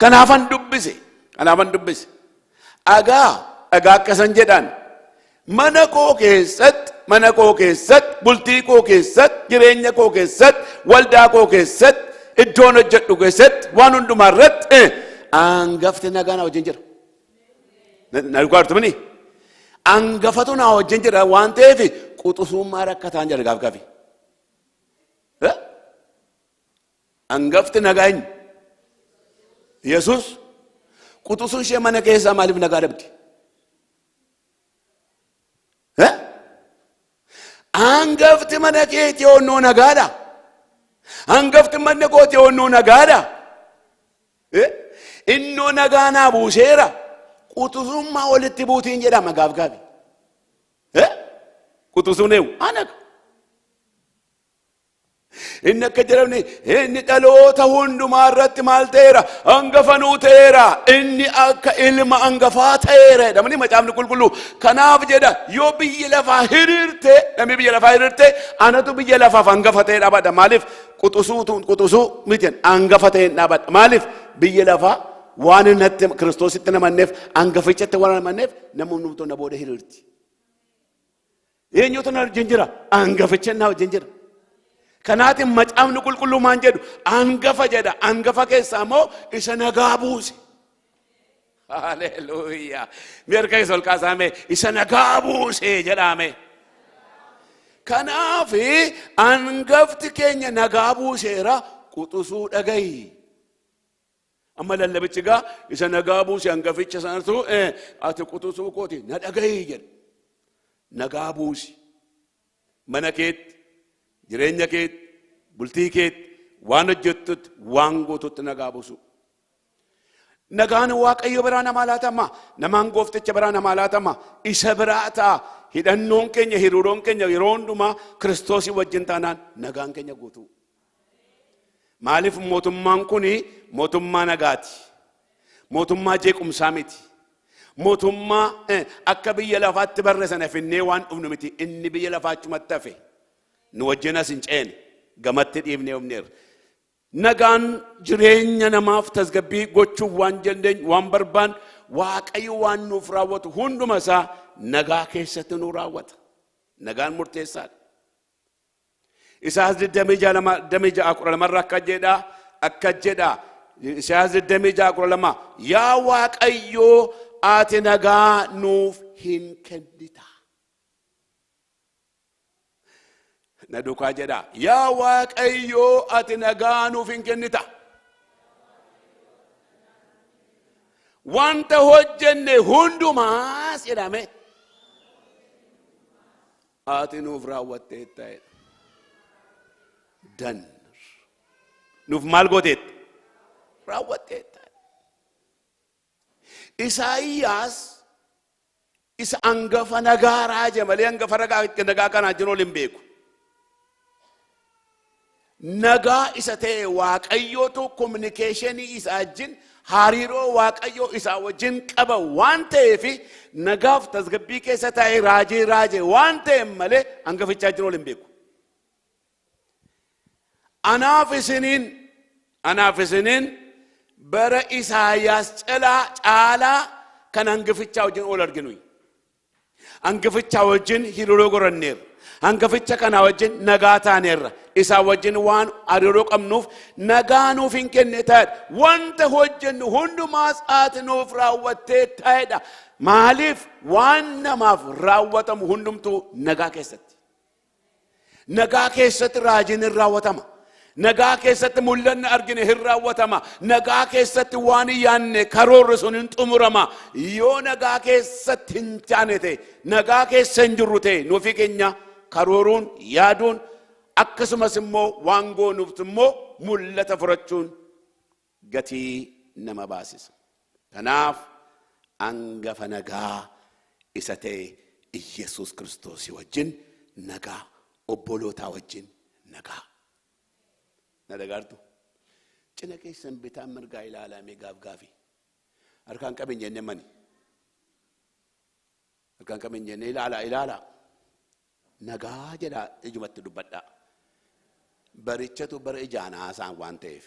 Kanaafan dubbise. Dhagaa akkasan jedhaan mana koo keessatti bultii koo keessatti jireenya koo keessatti waldaa koo keessatti iddoon hojjedhu keessatti waan hundumaa irratti hangafti nagaa na wajjin jira. Na dhugaartumni hangafatu na wajjin jira waan ta'eef quxisummaa rakkataan jira gaafgafi. Hangafti nagaa eenyu? Yesus. Quxisuun ishee mana keessaa maaliif nagaa dhabdi? Hangafti mana keetii onnoo nagaadha. Hangafti mana kootii onnoo nagaadha. Innoo nagaa naa buuseera. Quxisummaa walitti buutiin jedhama gaafgaafi. Quxisuun eewu anaga. Inni akka jedhamni inni dhaloota hundumaa irratti maal ta'eera? Hangafa nuu ta'eera. Inni akka ilma hangafaa ta'eera jedhamani macaafni qulqulluu. Kanaaf jedha yoo biyyi lafaa hiriirte namni biyya lafaa hiriirte anatu biyya lafaaf hangafa ta'ee dhaabadha. Maaliif quxisuu miti hangafa ta'ee dhaabadha. Maaliif biyya lafaa waan natti Kiristoositti namanneef hangafichatti waan namanneef namoonni nuti booda hiriirti. Eenyutu na wajjin jira? Hangaficha na wajjin jira. Kanaatiin macaafni qulqulluu maan jedhu hangafa jedha. Hangafa keessaa immoo isa nagaa buuse. Haleluuyaa. Mirga isa ol kaasaame isa nagaa buuse jedhame. Kanaaf hangafti keenya nagaa buuseera quxisuu dhagahi. Amma lallabichi gaa isa nagaa buuse hangaficha sanatu ati quxisuu kooti na dhagahi jedha. Nagaa buusi. Mana keetti. Jireenya keetti, bultii keetti, waan hojjettutti, waan gootutti nagaa buusu. Nagaan waaqayyo biraa namaa laatama. Namaan goofticha biraa namaa laatama. Isa biraa ta'a. Hidhannoon keenya, hiriiroon keenya yeroo hundumaa Kiristoosii wajjin taanaan nagaan keenya guutuu. Maaliif mootummaan kuni mootummaa nagaati. Mootummaa jeequmsaa miti. Mootummaa akka biyya lafaatti barreessan finnee waan dhufnu miti. Inni biyya lafaa achumatti hafe. Nu wajjin as hin ceene gamatti dhiibnee humneerra. Nagaan jireenya namaaf tasgabbii gochuuf waan dandeenyu waan barbaan waaqayyo waan nuuf raawwatu hunduma isaa nagaa keessatti nu raawwata. Nagaan murteessaadha. Isaas 26:12 akka jedha. Isaas 26:12 yaa waaqayyo ati nagaa nuuf hin kennita. Na duukaa jedha yaa waaqayyo ati nagaa nuuf hin kennita. Wanta hojjenne hundumaas jedhame ati nuuf raawwattee ta'edha. Dan nuuf maal gooteetta? Raawwattee ta'edha. إساياس إس أنغف نغار راجة ملي أنغف نغا كان جنو لمبيكو نغا إساتي واقعيوتو كومنيكيشني إساجين هاريرو واقعيو إسا وجين قبا وانته في نغاف تزغبي كيساتاي راجي وانته ملي أنغف جنو لمبيكو أنا في سنين برا إساياس على كان أنغفيتشا وجن أولرجنوي أنغفيتشا وجن هيرولوغرنير أنغفيتشا كان وجن نغاتانير إسا وجن وان أريروك أمنوف نغانو فين كنتاد وانت وجن هندو ماس آتنوف راوتي تايدا ماليف وان نماف راوتم هندوم تو نغا كيست راجين الراوتما نغا كيست مولن أرجن هراوتما نغا كيست واني يان كارور سنين تمرما يو نغا كيست هنچانته نغا كيست سنجروته نوفي كنيا كارورون يادون أكسما سمو وانغو نفتمو مولة فرچون غتي نما باسس تناف أنغف نغا إساتي إيسوس كريستوس وجن نغا أبولوتا وجن نغا ندغارتو چنكي سنبتا مرغا الى علامي غافغافي اركان كبن جن من اركان كبن جن الى نغا جدا اجمت دبدا بريچتو بريجانا سان وانتيف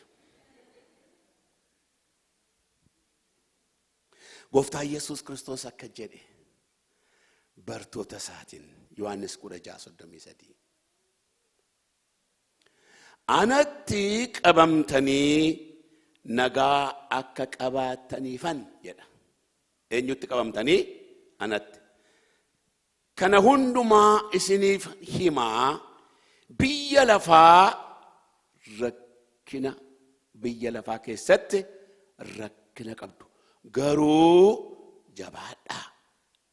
غفتا يسوع كريستوس اكجدي برتو تساتين يوحنس كورجا صدمي سدي أنتي قبمتني نجا أكا قباتني فن يدا إن يوتي قبمتني أنت كان هندما إسنيف هما بيلفا ركنا بيلفا كست ركنا قبدو غرو جبادا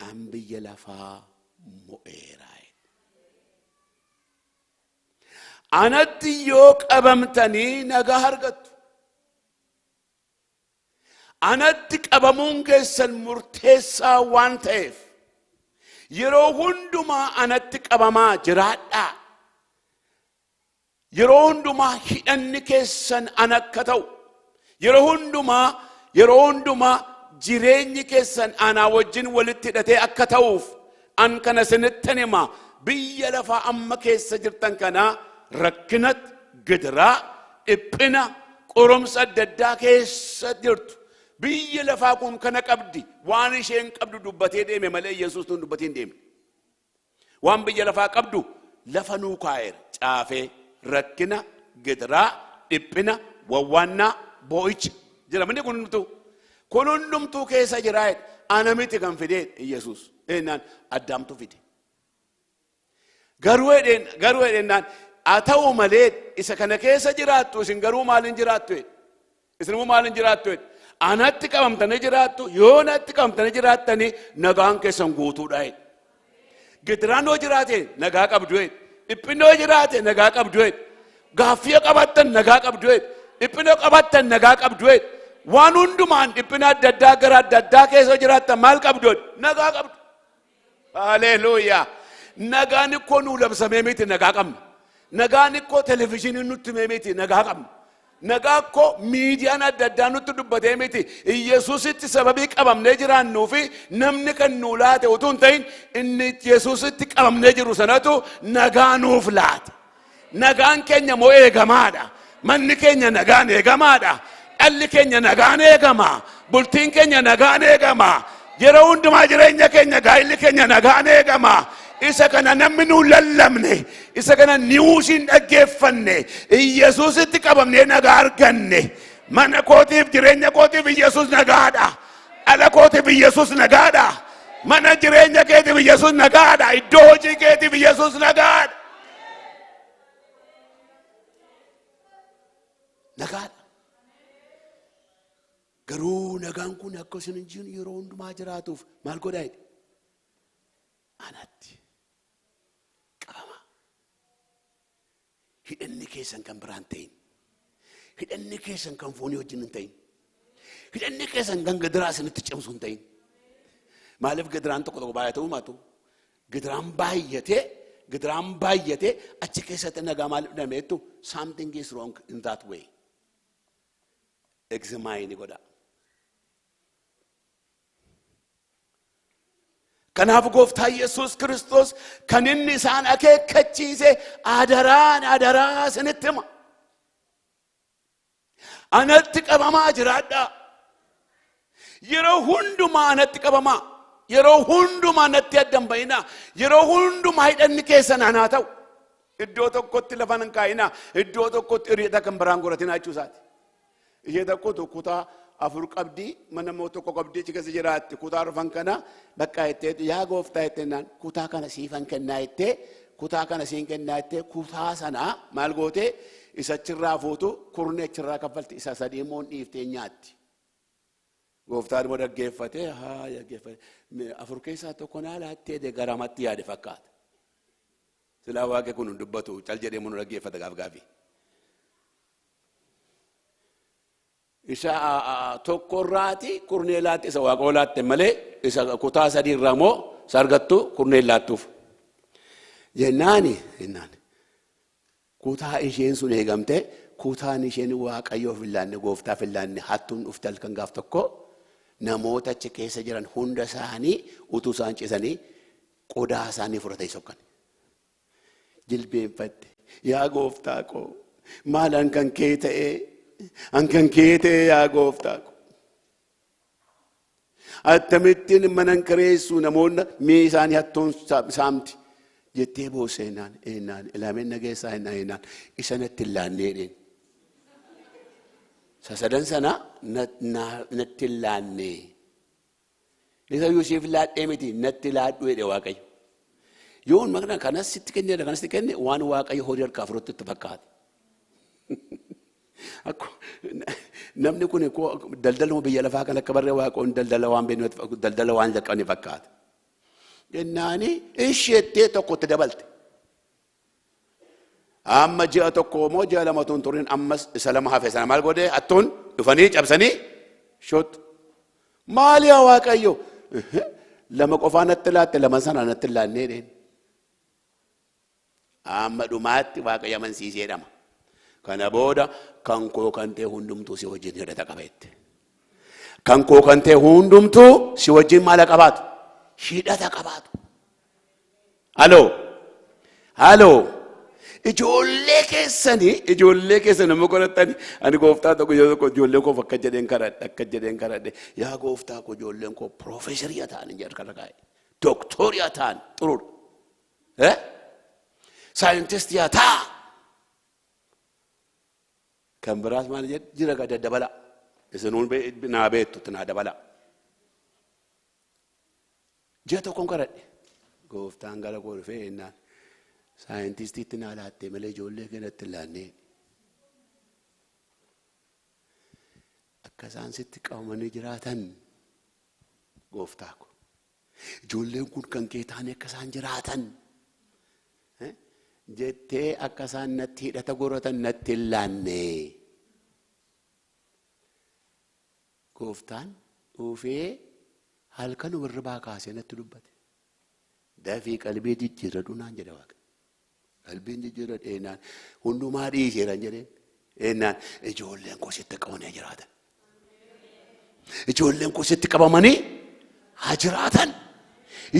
أم بيلفا مؤيراي أنتي يوك أبمتني نجاهرجت أنتي أبمون كسل مرتسا وانتف يروهندما أنتي أبما جرادا يروهندما هيني كسن أنا كتو يروهندما جيريني كسن أنا وجن ولتدتي أكتوف أن كان سنتنما بيلفا أما كيس جرتن كنا ركنت قدرا إبنا قرمس الددا كيس جرت بيلفاكم كنا قبدي واني شين قبدو دبتين ديم ملأ يسوس دبتين ديم وان بيلفا قبدو لفنو كاير شافه ركنا قدرا إبنا ووانا بويش جرا مني كنتم تو كيس جرايت أنا ميت كم فيديت يسوس إنن أدمتو فيدي غروين نان أتاو مالد إذا كان كيس جراتو سنغرو مالين جراتو إسنو مالين جراتو أنا تكلم تنجراتو يونا تكلم تنجراتني نغان كسنغوتو داي قدرانو جراتي نغاك أبدويت إبنو جراتي نغاك أبدويت غافيا قبطن نغاك أبدويت إبنو قبطن نغاك أبدويت وانوندمان إبنا ددا غرا ددا كيسو جراتا مالك أبدويت نغاك أبدويت هاليلويا نغاني كونو لبسميميتي نغاكم نغاني كو تلفزيون نوتميميتي نغاكم نغاكو ميديانا ددانو تدبتيميتي يسوس سببي قبم نجران نوفي نمني كنولات وتونتين ان يسوس قبم نجرو سناتو نغانو فلات نغان كينيا مو ايغمادا من كينيا نغان ايغمادا قال كينيا نغان ايغما بولتين كينيا نغان ايغما جراوند ما جرينيا كينيا غايل كينيا نغان ايغما إذا كان نمنو للمني إذا كان نيوشين أجفني يسوع تكابم نجار كني من كوتيف جرينيا كوتيف يسوع نجادا على كوتيف يسوع نجادا من جرينيا كوتيف يسوع نجادا إدوجي كوتيف يسوع نجادا نجادا غرو نجان كون أكوسن جون يروند ما جراتوف مالكو دايد أناتي هيدن كيسن كان برانتين هيدن كيسن كان فوني وجننتين hidhanni keessan kan gidiraa isinitti cimsu hin ta'in. Maaliif gidiraan tokko tokko baay'atee uumatu? Gidiraan baay'atee achi keessatti nagaa maaliif dhameettu? Something is wrong in that way. Examine godha. Kanaaf gooftaa Yesuus Kiristoos kan inni isaan akeekkachiise adaraa isinitti hima. Anatti qabamaa jiraadhaa. Yeroo hundumaa anatti qabamaa. Yeroo hundumaa natti addan bayinaa. Yeroo hundumaa hidhanni keessan anaa ta'u. Iddoo tokkotti lafa hin kaa'inaa. Iddoo tokkotti hiriira kan biraan goratinaa jechuusaati. Ishee tokkotu kutaa afur qabdii mana moo tokko qabdii achi keessa jiraatti kutaa rufan kana bakka ittee yaa gooftaa itteenaan kutaa kana siifan kennaa ittee kutaa kana siin kennaa ittee kutaa sanaa maal gootee isa achirraa fuutu kurnee achirraa kaffalti isa sadii immoo dhiiftee nyaatti. Gooftaan immoo dhaggeeffatee afur keessaa tokko naa laattee garamatti yaade fakkaata. Silaa waaqni kun hin dubbatu cal jedhee mun dhaggeeffata gaafii. Isa tokkorraati kurneelaatti isa waaqoolaatte malee isa kutaa sadii irraa moo sargattu kurneelaattuuf. Jennaani kutaa isheen sun eegamte kutaan isheen waaqayyoof illanne gooftaaf illanne hattuun dhufte halkan gaaf tokko namoota achi keessa jiran hunda isaanii utuu isaan cisanii qodaa isaanii fudhatee sokkan. Jilbeenfatte yaa gooftaa koo maalan kan kee ta'ee ankan keete yaa gooftaa ko attamittiin manan kireessu namoonni mee isaanii hattuun saamti jettee booseenaan ilaameen nageessaa eenaan isanatti laanneedheen sasadan sana natti laannee isa Yuusuf laadhee miti natti laadhuedhe waaqayyo yoon magna kanas sitti kenne waan waaqayyo horii harkaa furutti itti fakkaate. Namni kun daldala biyya lafaa kan akka barree waaqoon daldala waan beeknu daldala waan jalqabne fakkaata. Jennaani isheettee tokkotti dabalte. Amma ji'a tokko moo ji'a lama tun turin ammas isa lama hafe sana maal godhee hattuun dhufanii cabsanii shoot. Maali yaa waaqayyo? Lama qofaa natti laatte lama sana natti laannee dheen. Amma dhumaatti waaqayyo amansiisee dhama. Kana booda kan koo kan ta'e hundumtuu si wajjin hidhata qabaette. Kan koo kan ta'e hundumtuu si wajjin maal qabaatu? Hidhata qabaatu. Haloo. Ijoollee keessanii nama godhatanii ani gooftaa tokko yoo tokko ijoolleen koo akka jedheen kadhadhe yaa gooftaa koo ijoolleen koo piroofeesariyaa ta'an hin jedhu kaa'e dooktoriyaa ta'an xuruudha. Saayintistiyaa ta'a. Kan biraas maal jedhu jira daddabala. Isinuun naa beektutti naa dabala. Ji'a tokkoon kadhadhe gooftaan gara koo dhufee ennaan saayintistiitti naa laattee malee ijoollee keenyatti laannee akka isaan sitti qabamanii jiraatan gooftaa ko ijoolleen kun kan kee ta'anii akka isaan jiraatan jettee akka isaan natti hidhata goratan natti hin laannee. Gooftaan dhufee halkan wirribaa kaasee natti dubbate. Dafii qalbii jijjiirradhu naan jedhe Waaqa. Qalbiin jijjiirradhe ennaan hundumaa dhiiseeran jedheen ennaan ijoolleen koo sitti qabamanii jiraatan. Ijoolleen koo sitti qabamanii haa jiraatan.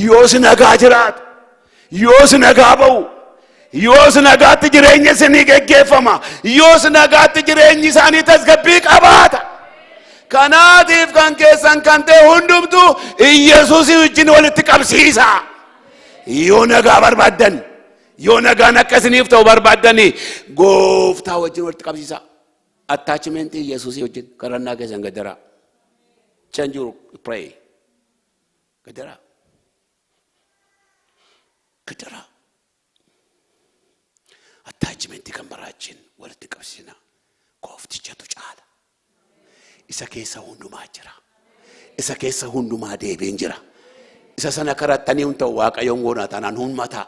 Yoos nagaa jiraatu. Yoos nagaa ba'u. Yoos nagaatti jireenya isinii geggeeffama. Yoos nagaatti jireenyi isaanii tasgabbii qabaata. Kanaatiif kan keessan kan ta'e hundumtuu Iyesuusii wajjin walitti qabsiisa. Yoo nagaa barbaaddan, yoo nagaan akkasiniif ta'u barbaaddanii gooftaa wajjin walitti qabsiisa. Attachmentii Iyesuusii wajjin kadhannaa keessan gaddaraa. Change your pray. Gaddaraa. Attachmentii kan baraachiin walitti qabsiisna. Gooftichatu caala. Isa keessa hundumaa jira. Isa keessa hundumaa deebiin jira. Isa sana karattanii hun ta'u waaqayyoon goonaa taanaan hunmataa.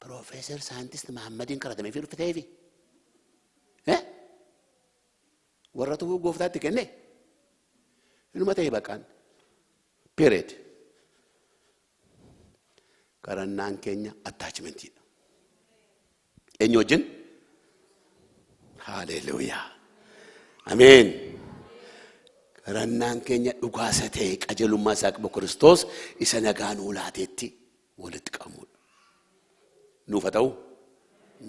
Profeesar saayintist Mahammadiin karatame fi dhufteefi. warratu gooftaatti kenne inuma ta'e baqaan period. Karannaan keenya attachmentiidha. Eenyu wajjin? Haleluuyaa. Ameen. Karannaan keenya dhugaasa ta'e qajeelummaa isaa qabu Kiristoos isa nagaa nuu laateetti walitti qabuudha. Nuuf haa ta'u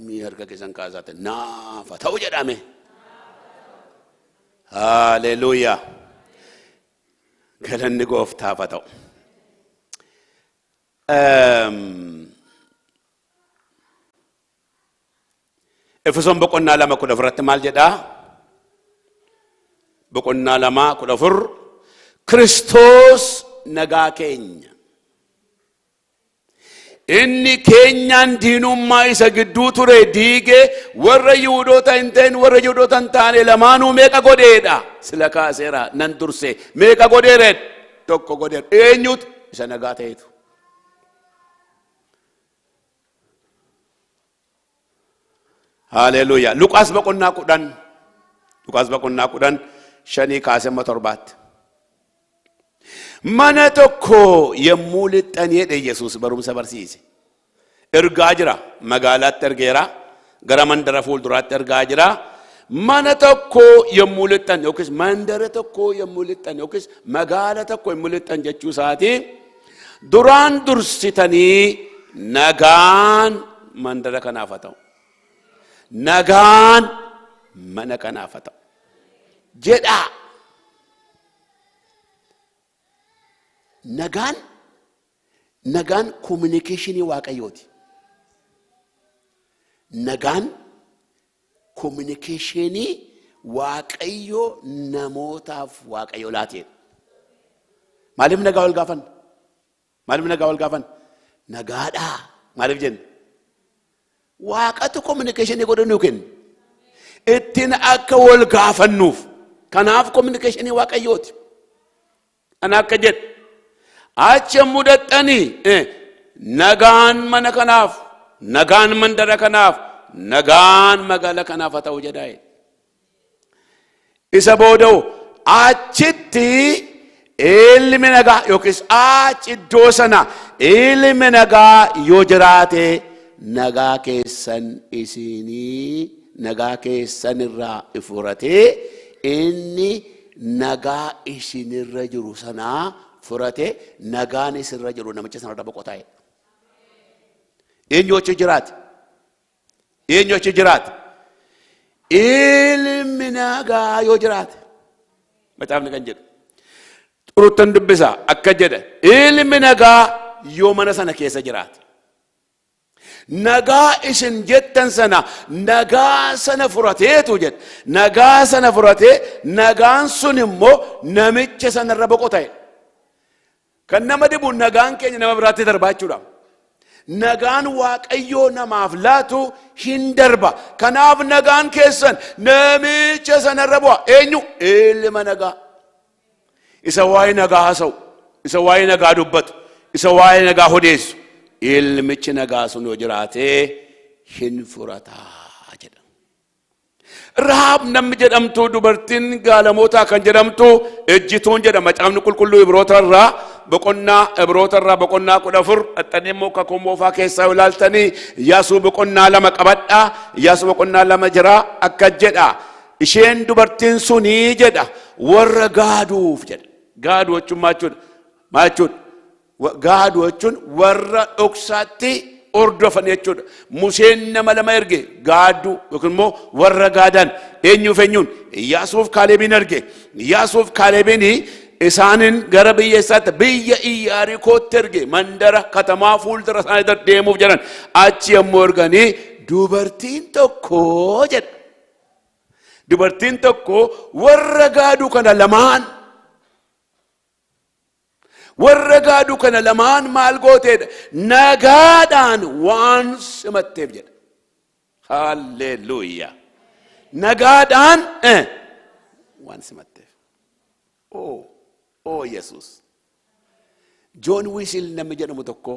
mi harka keessan kaasaate naaf haa ta'u jedhame. Haleluuyaa. Galanni gooftaaf haa ta'u. Efesoon boqonnaa 2:14 maal jedhaa? Boqonnaa 2:14 Kiristoos nagaa keenya. Inni keenyaan diinummaa isa gidduu ture diigee warra Yihuudoota hin ta'in warra Yihuudoota hin taane lamaanuu meeqa godheedha? Sila kaaseera nan durse meeqa godheered? Tokko godheera. Eenyutu? Isa nagaa ta'etu. Haleluuyaa. Luqaas boqonnaa 10. Luqaas boqonnaa 10 5 kaasee 7. Mana tokko yemmuu lixxanii jedhe Yesuus barumsa barsiise. Ergaa jira. Magaalaatti ergeera. Gara mandara fuulduraatti ergaa jira. Mana tokko yemmuu lixxan yookiis mandara tokko yemmuu lixxan yookiis magaala tokko yemmuu lixxan jechuu isaati. Duraan dursitanii nagaan mandara kanaaf haa ta'u. Nagaan mana kanaaf haa ta'u. Jedha. Nagaan communicationii Waaqayyooti. Nagaan communicationii Waaqayyoo namootaaf Waaqayyoo laateedha. Maaliif nagaa wal gaafan? Maaliif nagaa wal gaafan? Nagaadhaa. Maaliif jenna? Waaqatu communicationii godhe nuu kenna. Ittiin akka wal gaafannuuf. Kanaaf communicationii Waaqayyooti. Ana akka jedhe. Achi mudattanii nagaan mana kanaaf, nagaan mandara kanaaf, nagaan magaala kanaaf haa ta'u jedhaa. Isa booda'u achitti ilmi nagaa yookiis achi iddoo sana ilmi nagaa yoo jiraate nagaa keessan isinii nagaa keessan irraa furatee inni nagaa isinirra jiru sanaa furate nagaan isinirra jiru namicha sanarra boqotaa'e. Eenyu achi jiraate? Eenyu achi jiraate? Ilmi nagaa yoo jiraate. Macaafni kan jedhu. Xuruttan dubbisa akka jedhe ilmi nagaa yoo mana sana keessa jiraate. Nagaa isin jettan sana nagaa sana furateetu jedhe. Nagaa sana furatee nagaan sun immoo namicha sanarra boqotaa'e. Kan nama dhibu nagaan keenya nama biraatti darbaa jechuudha. Nagaan Waaqayyoo namaaf laatu hin darba. Kanaaf nagaan keessan namicha sanarra bu'a. Eenyu? Ilma nagaa. Isa waa'ee nagaa haasa'u, isa waa'ee nagaa dubbatu, isa waa'ee nagaa odeessu. Ilmichi nagaa sun yoo jiraatee hin furataa jedha. Rahaab namni jedhamtu dubartiin gaalamootaa kan jedhamtu ejjituun jedhama. Macaafni qulqulluu Ibroota irraa boqonnaa 14 axxanee immoo kakuu moofaa keessaa ilaaltanii Iyyaasuu boqonnaa 2 qabadhaa. Iyyaasuu boqonnaa 2 jira akka jedha. Isheen dubartiin sunii jedha warra gaaduuf jedha. Gaaduu jechuun maal jechuudha? Gaaduu jechuun warra dhoksaatti hordofan jechuudha. Museen nama lama erge gaaduu yookiin immoo warra gaadan eenyuuf eenyuun? Iyyaasuuf Kaalebiin erge. Iyyaasuuf Kaalebiin isaanin gara biyya isaatti biyya Iyaarikootti erge mandara katamaa fuuldura isaanii deemuuf jedhan achi yommuu erganii dubartiin tokko jedha. Dubartiin tokko warra gaaduu kana lamaan maal gooteedha? Nagaadhaan waan simatteef jedha. Halleluuyaa. Nagaadhaan waan simatteef. Yesus. Joon Wisil namni jedhamu tokko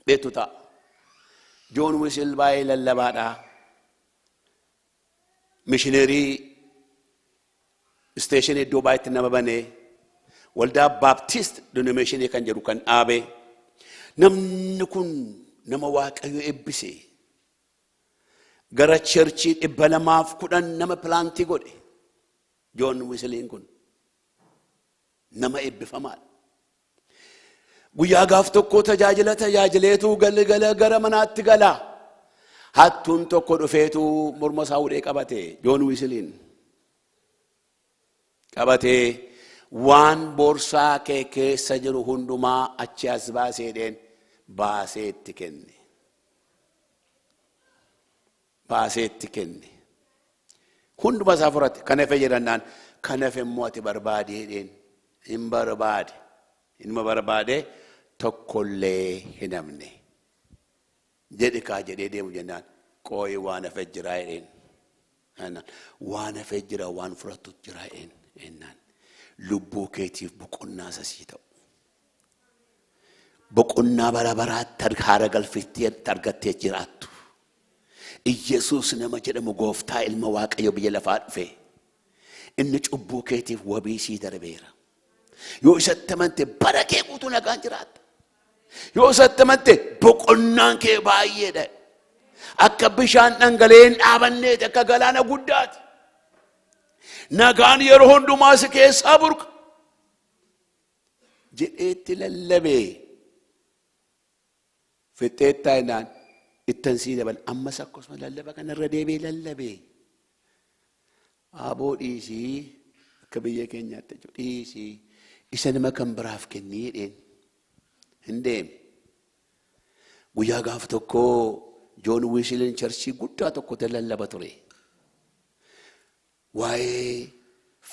beektu ta'a. Joon Wisil baay'ee lallabaadha. Mishineerii station iddoo baay'eetti nama banee waldaa Baptist denomination kan jedhu kan dhaabe namni kun nama Waaqayyo eebbise gara churchii 210 nama plantii godhe John Wesley kun nama eebbifamaadha. Guyyaa gaaf tokko tajaajileetu galgala gara manaatti gala. Hattuun tokko dhufeetu morma isaa hudhee qabate John Wesley qabate waan boorsaa kee keessa jiru hundumaa achi as baaseedheen baaseetti kenne. Baaseetti kenne. Hunduma isaa fudhate kan hafe jedhannaan kan hafe immoo ati barbaadeedheen hin barbaade. Inuma barbaade tokkollee hin hafne. Jedhi kaa jedhee deemu jennaan qooyi waan hafe jiraa jedheen. Waan hafe jira waan fudhatu jiraa jedheen. Lubbuu keetiif boqonnaa sasii ta'u. Boqonnaa bara baraatti haara galfittee argattee jiraattu. Iyesuus nama jedhamu gooftaa ilma Waaqayyo biyya lafaa dhufe. Inni cubbuu keetiif wabii sii darbeera. Yoo isatti amante bara kee guutuu nagaan jiraatta. Yoo isatti amante boqonnaan kee baay'eedha. Akka bishaan dhangala'een dhaabanneeti akka galaana guddaati. Nagaan yeroo hundumaa si keessaa burqa. Jedheetti lallabee. Fixeettaa inaan ittan sii dabal ammas akkasuma lallaba kanarra deebee lallabee. Aboo dhiisii akka biyya keenyaatti dhiisii isa nama kan biraaf kennee dheen hin deeme. Guyyaa gaaf tokko John Wesley churchii guddaa tokkotti lallaba ture. Waa'ee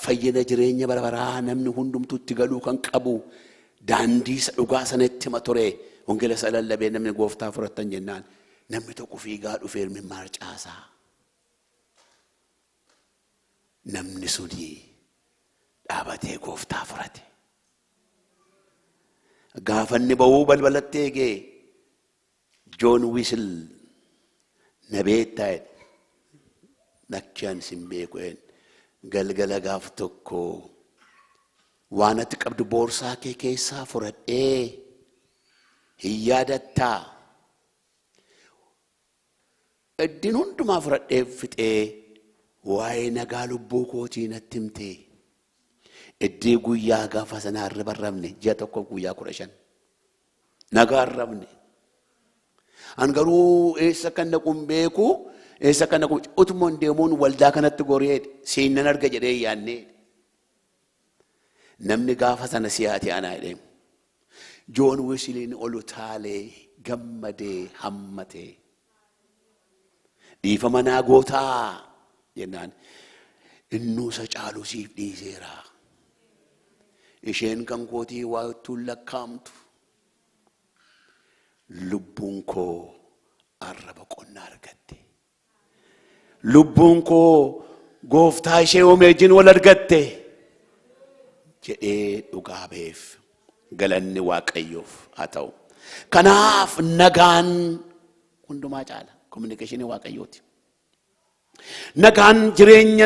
fayyina jireenya bara baraa namni hundumtuu itti galuu kan qabu daandii isa dhugaa sanatti hima ture. Wangeela isa lallabee namni gooftaa fudhatan jennaan namni tokko fiigaa dhufee mimmaar caasaa. Namni suni dhaabatee gooftaa fudhate. Gaafanni ba'uu balbalatti eegee John Wesley na beektaa nakchaan sin beeku'een galgala gaaf tokko waan ati qabdu boorsaa kee keessaa fudhadhee hin yaadattaa. Iddin hundumaa fudhadhee fixee waa'ee nagaa lubbuu kootii natti himtee. Iddii guyyaa gaafa sanaa irra rabne ji'a tokko guyyaa 15 nagaa rabne. An garuu eessa kan naqu hin beeku eessa kan naqu utumoon deemuun waldaa kanatti goree seenan arga jedhee yaannee. Namni gaafa sana siyaate anaa jedhee John Wesley olu taalee gammadee hammatee. Dhiifama naa gootaa jennaan innuusa caalu siif dhiiseera. Isheen kan kootii waattuun lakkaamtu. Lubbuun koo arra boqonnaa argatte. Lubbuun koo gooftaa ishee wajjin wal argatte. Jedhee dhugaa ba'eef galanni Waaqayyoof haa ta'u. Kanaaf nagaan hundumaa caala. Communication Waaqayyooti. Nagaan jireenya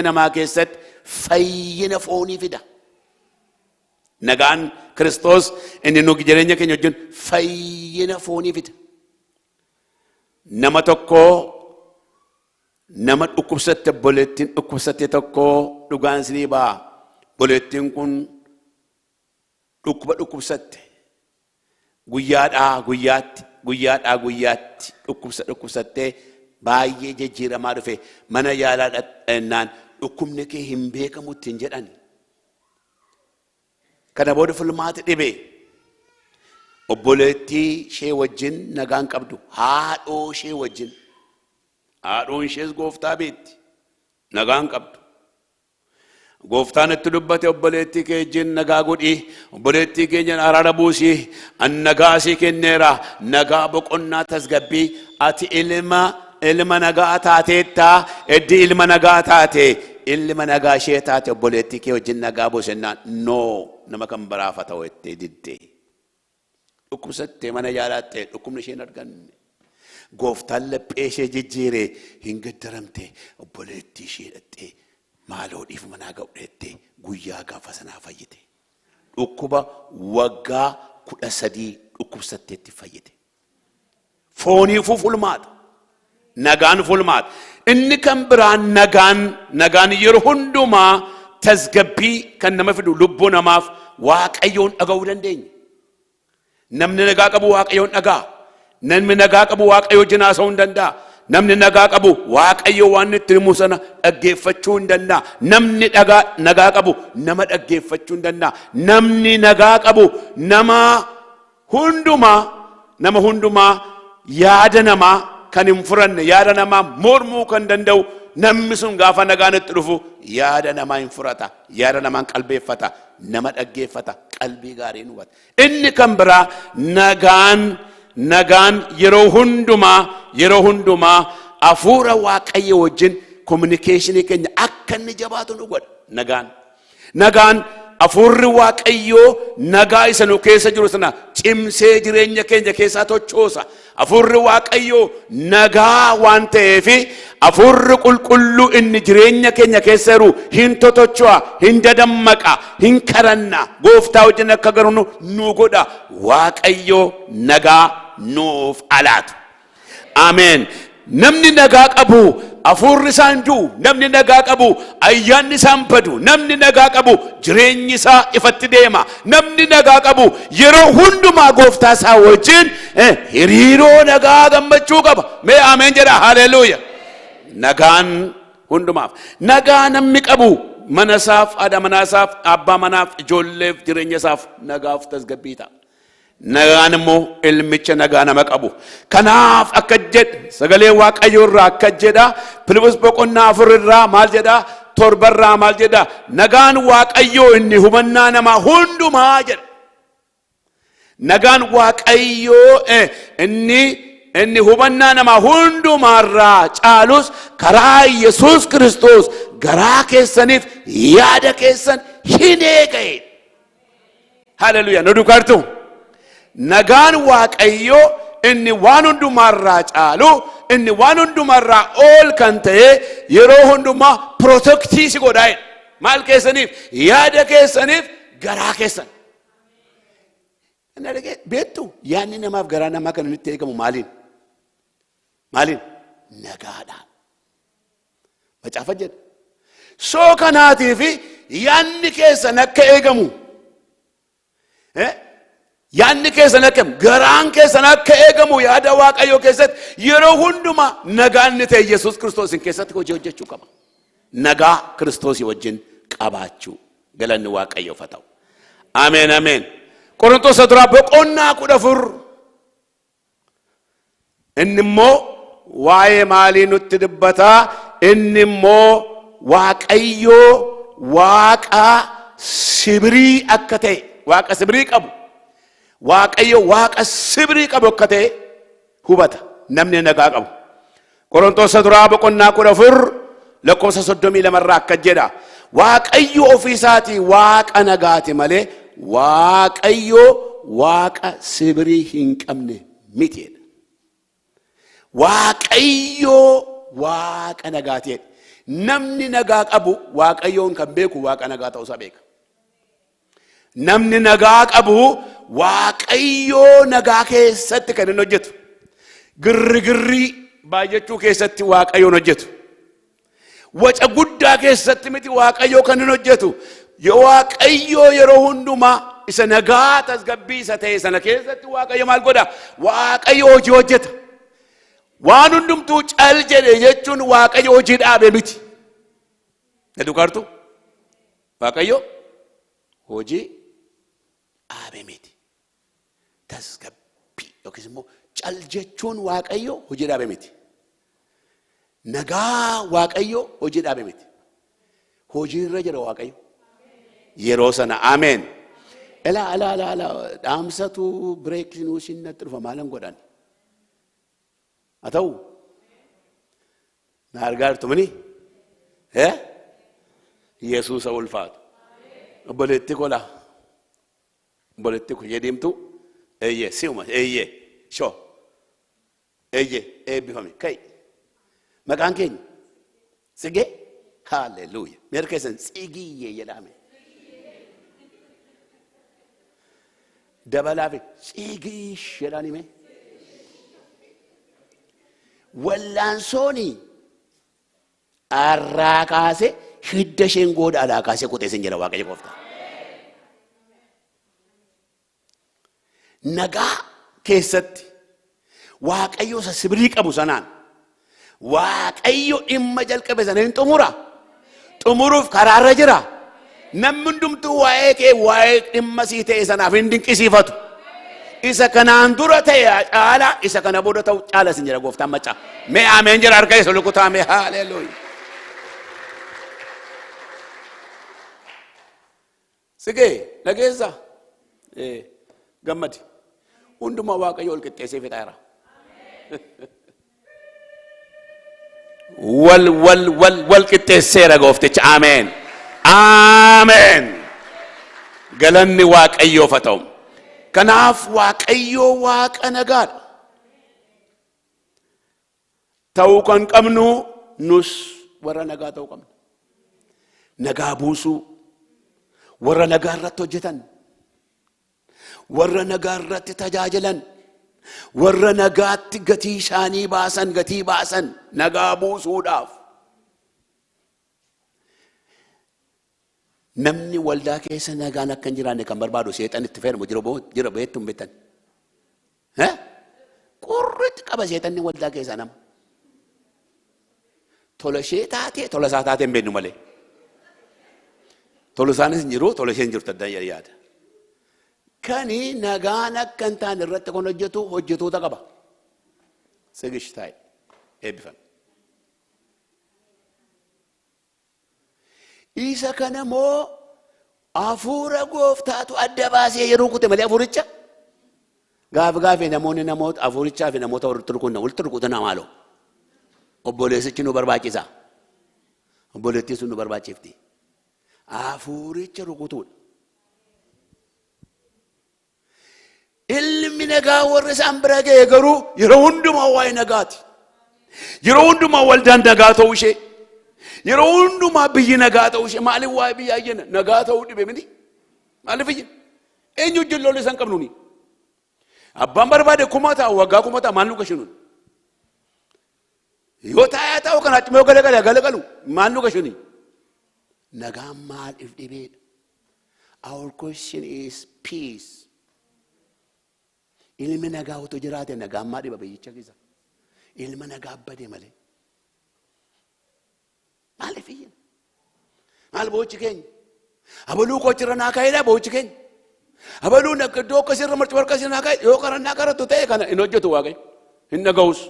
namaa keessatti fayyina foonii fida. Nagaan Kiristoos inni nu jireenya keenya wajjin fayyina foonii fida. Nama tokko nama dhukkubsatte boleettiin dhukkubsatte tokko dhugaan sinii ba'a. Boleettiin kun dhukkubsatte guyyaadhaa guyyaatti dhukkubsattee baay'ee jijjiiramaa dhufe mana yaalaa dhaqnaan dhukkubni kee hin beekamutti hin jedhan. Kana booda filmaati dhibe. Obboleettii ishee wajjin nagaan qabdu haadhoo ishee wajjin. Haadhoon ishees gooftaa beetti nagaan qabdu. Gooftaan itti dubbate obboleettii kee wajjin nagaa godhi. Obboleettii keenyan araara buusii. An nagaa sii kenneera. Nagaa boqonnaa tasgabbii. Ati ilma nagaa taateetta. Eddi ilma nagaa taate. Ilma nagaa ishee taate obboleettii kee wajjin nagaa buusennaan nama kan baraafa ta'u itti diddee. Dhukkubsattee mana yaalattee dhukkubni isheen arganne. Gooftaan laphee ishee jijjiiree hin gaddaramte obboleettii ishee dhattee maaloo dhiifama naa ga'u dheettee guyyaa gaafa sanaa fayyite. Dhukkuba waggaa 13 dhukkubsatteetti fayyite. Fooniifuu fulmaata. Nagaan fulmaata. Inni kan biraan nagaan yeroo hundumaa tasgabbii kan nama fidu lubbuu namaaf Waaqayyoon dhaga'uu dandeenya. Namni nagaa qabu Waaqayyoon dhagaa. Namni nagaa qabu Waaqayyoo jinaasa'uu hin danda'a. Namni nagaa qabu Waaqayyo waan itti himu sana dhaggeeffachuu hin danda'a. Namni nagaa qabu nama dhaggeeffachuu hin danda'a. Namni nagaa qabu nama hundumaa yaada namaa kan hin furanne, yaada namaa mormuu kan danda'u. Namni sun gaafa nagaan itti dhufu yaada namaa hin furata, yaada namaa hin qalbeeffata, nama dhaggeeffata, qalbii gaarii hin hubata. Inni kan biraa nagaan yeroo hundumaa hafuura Waaqayyo wajjin communication keenya akka inni jabaatu nu godha. Nagaan hafuurri Waaqayyoo nagaa isa nu keessa jiru sana cimsee jireenya keenya keessaa tochoosa. Hafuurri Waaqayyoo nagaa waan ta'eef hafuurri qulqulluu inni jireenya keenya keessa jiru hin totocho'a, hin dadammaqa, hin karanna. Gooftaa wajjin akka garuu nu godha. Waaqayyoo nagaa nuuf alaatu. Ameen. Namni nagaa qabu hafuurri isaan du'u, namni nagaa qabu ayyaanni isaan badu, namni nagaa qabu jireenyi isaa ifatti deema, namni nagaa qabu yeroo hundumaa gooftaa isaa wajjin hiriiroo nagaa gammachuu qaba. Mee ameen jedha. Haleluuya. Nagaan hundumaaf. Nagaa namni qabu mana isaaf, haadha manaa isaaf, abbaa manaaf, ijoolleef, jireenya isaaf nagaaf tasgabbii ta'a. Nagaan immoo ilmicha nagaa nama qabu. Kanaaf akka jedhe sagalee Waaqayyoo irraa akka jedha Filiphos boqonnaa 4 irraa maal jedha 7 irraa maal jedha nagaan Waaqayyoo inni hubannaa namaa hundumaa jedha. Nagaan Waaqayyoo inni hubannaa namaa hundumaarraa caalus karaa Yesuus Kiristoos garaa keessaniif yaada keessan hin eega'e. Haleluuyaa. Nu dukartu. Nagaan Waaqayyoo inni waan hundumaarraa caalu, inni waan hundumaarraa ol kan ta'e yeroo hundumaa protectii si godhaa. Maal keessaniif? Yaada keessaniif, garaa keessan. Beektu yaadni namaaf garaa namaa kan inni itti eegamu maaliin? Nagaadhaan. Macaafa jedha. Soo kanaatiif yaadni keessan akka eegamu. Yaadni keessan akka garaan keessan akka eegamu yaada Waaqayyoo keessatti yeroo hundumaa nagaan ni ta'e Yesuus Kiristoosin keessatti hojii hojjechuu qaba. Nagaa Kiristoosii wajjin qabaachuu. Galanni Waaqayyoof haa ta'u. Ameen ameen. Qorontos duraa boqonnaa 14. Inni immoo waa'ee maalii nutti dubbataa? Inni immoo Waaqayyoo Waaqa sibirii akka ta'e, Waaqa sibirii qabu. Waaqayyo Waaqa sibirii qabu akka ta'e hubata namni nagaa qabu. Qorontos duraa boqonnaa 14 lakkoofsa 32 irraa akka jedha Waaqayyo ofiisaatii Waaqa nagaati malee Waaqayyo Waaqa sibirii hin qabne miti. Waaqayyo Waaqa nagaati. Namni nagaa qabu Waaqayyoon kan beeku Waaqa nagaa ta'uusaa beeka. Namni nagaa qabu Waaqayyoo nagaa keessatti kan inni hojjetu. Girrigirrii baay'achuu keessatti Waaqayyoon hojjetu. Waca guddaa keessatti miti Waaqayyoo kan inni hojjetu. Waaqayyoo yeroo hundumaa isa nagaa tasgabbii isa ta'e sana keessatti Waaqayyo maal godha? Waaqayyo hojii hojjeta. Waan hundumtuu cal jedhe jechuun Waaqayyo hojii dhaabe miti. Edukaartu Waaqayyo hojii dhaabe miti. Tasgabbii yookiis immoo cal jechuun Waaqayyo hojii dhaabe miti. Nagaa Waaqayyo hojii dhaabe miti. Hojii irra jira Waaqayyo. Yeroo sana ameen. Ela dhaamsatu bireekii nuu sinnatti dhufa maalan godhan. Haa ta'u na argaartu mini Yesuusa ulfaatu. Obboleetti kola. Obboleetti ko jedhimtu eeyyee si'uma eeyyee shoo eeyye eebbifame kai maqaan keenya Tsigee haalleluuya meerka keessan Tsigiyyee jedhame dabalaafi Tsigiish jedhaan hime wallaansooni arraa kaase hidda isheen goodaadhaa kaasee quxeessin jedha Waaqayyo Gooftaa. Nagaa keessatti Waaqayyo isa sibirii qabu sanaan Waaqayyo dhimma jalqabe sana hin xumura. Xumuruuf karaarra jira. Namni hundumtuu waa'ee kee waa'ee dhimma sii ta'e sanaaf hin dinqisiifatu. Isa kanaan dura ta'e caala isa kana booda ta'u caala sin jedha Gooftaan macca. Mee ameen jira harka isa lukutaa mee haalleluuya. Tsigee dhageessa gammadi hundumaa Waaqayyo ol qixxeessee fixeera. wal qixxeesseera Goofticha ameen ameen galanni Waaqayyoof haa ta'u. Kanaaf Waaqayyo Waaqa nagaadha. Ta'uu kan qabnu nus warra nagaa ta'uu qabna. Nagaa buusuu warra nagaa irratti hojjetan warra nagaa irratti tajaajilan warra nagaatti gatii isaanii baasan nagaa buusuudhaaf namni waldaa keessa nagaan akka hin jiraanne kan barbaadu seexan itti fayyadamu jira beektu hin beektan qurritti qaba seexanni waldaa keessa nama tola ishee taatee tola isaa taatee hin beeknu malee tola isaanis hin jiru tola isheen jirtu adda yaada. Kani nagaan akka hin taane irratti kan hojjetoota qaba. Sigish taa'e eebbifame. Isa kana moo hafuura Gooftaatu adda baasee yeroo kute malee hafuuricha gaafii namoonni namoota hafuurichaa fi namoota walitti rukutan maaloo obboleessichi nu barbaachisa. Obboleettiin sun nu barbaachifti. Hafuuricha rukutuudha. Ilmi nagaa warra isaan bira ga'e garuu yeroo hundumaa waa'ee nagaati. Yeroo hundumaa waldaan nagaa ta'uu ishee. Yeroo hundumaa biyyi nagaa ta'uu ishee. Maaliif waa'ee biyyaa jenna nagaa ta'uu dhibe miti? Maaliif iyya? Eenyu wajjin lolli isaan qabnuuni? Abbaan barbaade kumataa waggaa kumataa maal nu gashinuun? Yoo taayaa ta'uu kana cimee galagalu maal nu gashinuun? Nagaan maaliif dhibeedha? Our question is peace. Ilmi nagaa otoo jiraate nagaan maa dhiba biyyicha keessa? Ilma nagaa badee malee. Maaliif iyya? Maal boochi keenya? Abaluu kochirra naa kaa'edha boochi keenya. Abaluu iddoo akkasirra marti warqasirra naa kaa'e yoo karannaa karattu ta'e kana hin hojjetu Waaqayyo. Hin naga'us.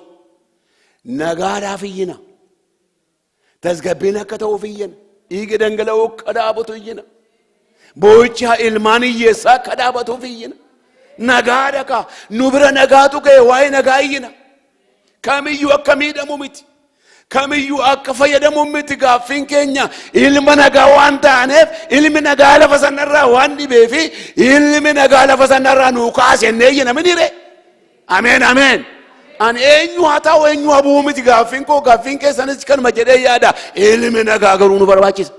Nagaadhaaf iyyina. Tasgabbiin akka ta'uuf iyyina. Dhiigi dhangala'uu akka dhaabatu iyyina. Boochi ilmaan hiyyeessaa akka dhaabatuuf iyyina. Nagaadha ka nu bira nagaatu ga'e waa'ee nagaa iyyina. Kamiyyuu akka miidhamu miti. Kamiyyuu akka fayyadamu miti gaaffiin keenya ilma nagaa waan taaneef ilmi nagaa lafa sanarraa waan dhibee fi ilmi nagaa lafa sanarraa nuu kaasennee iyyina minire. Ameen ameen. An eenyu haa ta'u eenyu haa bu'u miti gaaffiin keessanis kanuma jedhee yaada ilmi nagaa garuu nu barbaachisa.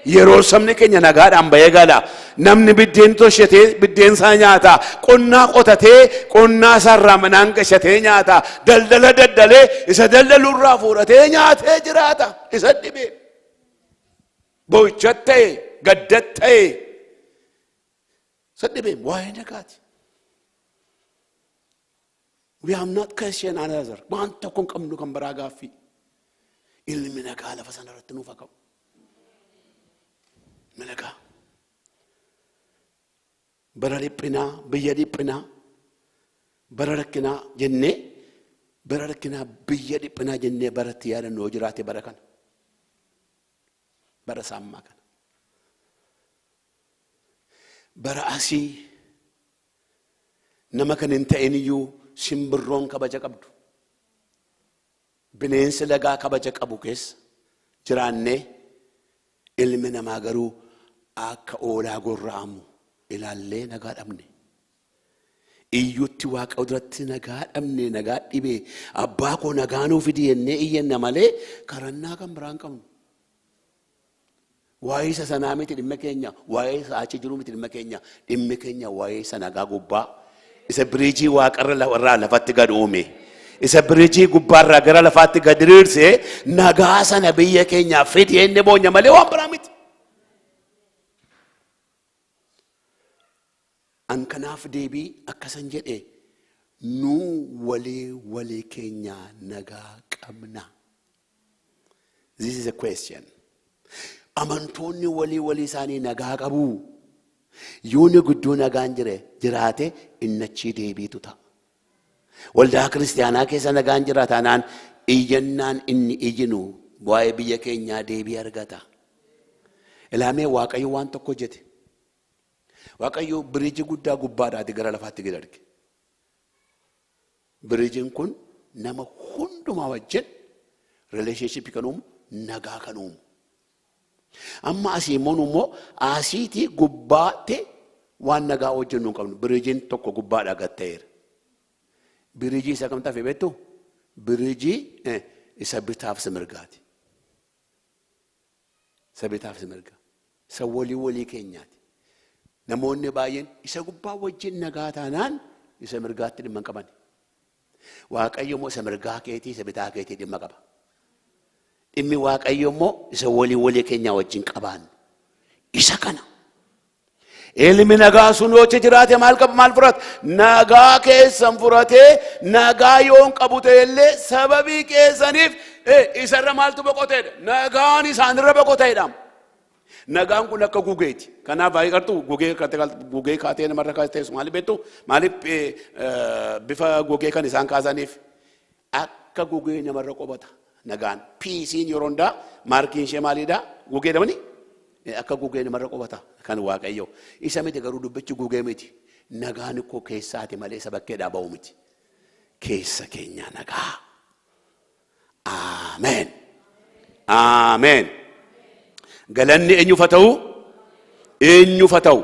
Yeroo sabni keenya nagaadhaan bahee gala namni biddeen toshatee biddeen isaa nyaata qonnaa qotatee qonnaa isaarraa manaan gashatee nyaata daldala daldalee isa daldalurraa fuudhatee nyaatee jiraata isa dhibee boo'ichat ta'e gaddat ta'e isa dhibee waa'ee nagaati. We have not questioned another. Waan tokko hin qabnu kan biraa gaaffii ilmi nagaa lafa sanarratti nuuf haa qabu. Nagaa bara dhiphinaa biyya dhiphinaa bara rakkinaa jennee bara rakkinaa biyya dhiphinaa jennee baratti yaadannoo jiraate bara kana bara saammaa kana bara asii nama kan hin ta'in iyyuu simbirroon kabaja qabdu bineensi lagaa kabaja qabu keessa jiraannee ilmi namaa garuu akka oolaa gorra'amu ilaallee nagaa dhabne iyyutti waaqa duratti nagaa dhabne nagaa dhibe abbaa koo nagaa nuuf fidi jennee iyyanna malee karannaa kan biraan qabnu. Waa'ee isa sanaa miti dhimma keenya, waa'ee isa achi jiru miti dhimma keenya, dhimmi keenya waa'ee isa nagaa gubbaa isa biriijii waaqarra lafatti gad uume isa biriijii gubbaarraa gara lafaatti gad diriirse nagaa sana biyya keenyaaf fidi jennee boonya malee waan biraa miti. An kanaaf deebii akkasan jedhe nu walii keenya nagaa qabna. This is a question. Amantoonni walii isaanii nagaa qabu. Yoonni guddoo nagaan jiraate innachi deebiitu ta'a. Waldaa kiristaanaa keessa nagaan jiraataanaan iyyannaan inni iyyinu waa'ee biyya keenyaa deebii argata. Ilaamee Waaqayyo waan tokko jete. Waaqayyo biriijii guddaa gubbaadhaati gara lafaatti gad arge. Biriijiin kun nama hundumaa wajjin relationship kan uumu nagaa kan uumu. Amma asii immoo asiitii gubbaatti waan nagaa wajjin nu qabnu biriijiin tokko gubbaadhaa gad ta'eera. Biriijii isa kam tafe beektu? Biriijii isa bitaaf mirgaati. Isa bitaaf mirgaa. Isa walii keenyaati. Namoonni baay'een isa gubbaa wajjin nagaa taanaan isa mirgaatti dhimma qaban. Waaqayyo immoo isa mirgaa keetii isa bitaa keetii dhimma qaba. Dhimmi Waaqayyo immoo isa walii keenyaa wajjin qabaan. Isa kana. Ilmi nagaa sun yoo jiraate maal furata? Nagaa keessan furatee nagaa yoon qabu ta'ellee sababii keessaniif isarra maaltu boqoteedha? Nagaan isaanirra boqoteedha. Nagaan kun akka gugeeti. Kanaaf baay'ee gugee kaatee namarra kaasee maaliif beektu? Maaliif bifa gugee kan isaan kaasaniif akka gugee namarra qobata. Nagaan piisiin yeroo hundaa maarkiin ishee maalidha? Gugee dabani akka gugee namarra qobata kan Waaqayyo. Isa miti garuu dubbichi gugee miti. Nagaan koo keessaati malee isa bakkeedhaa ba'u miti. Keessa keenya nagaa. Ameen. Ameen. Galanni eenyuuf haa ta'u?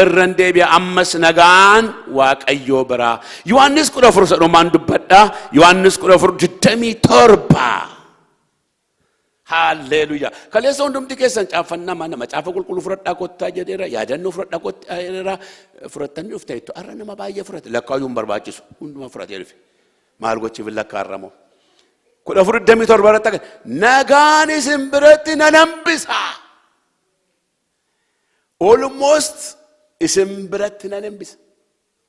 Irran deebi'a ammas nagaan Waaqayyo biraa. Yohaannis 14 dubbadha. Yohaannis 14:27. Hallelujah. Kaleessa hundumti keessan caafannaa mana macaafa qulqulluu fudhadhaa kottaa jedheera. Yaadannoo fudhadhaa kottaa jedheera. Fudhattanii dhufte jettu arra nama baay'ee fudhate. Lakkaayyuu hin barbaachisu. Hunduma fudhatee dhufe. Maal gochiif lakkaarramoo? 14:27 irratti nagaan isin biratti nan hambisa. Almost isin biratti nan hambisa.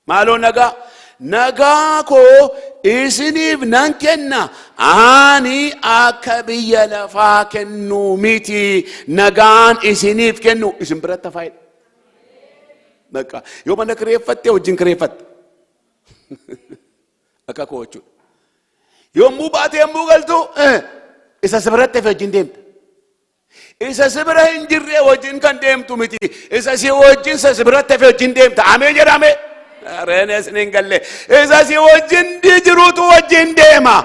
Maaloo nagaa koo isiniif nan kenna. Ani akka biyya lafaa kennu miti. Nagaan isiniif kennu isin biratti faayida. Bakka yoo mana kireeffatte wajjin kireeffatte. Akka koo jechuudha. Yommuu baatee yommuu galtu isa sibiratti wajjin deemta. Isa sibira hin jirre wajjin kan deemtu miti. Isa si wajjin isa sibiratti wajjin deemta. Ameen jedhame. Reenes ni galle. Isa si wajjin jiruutu wajjin deema.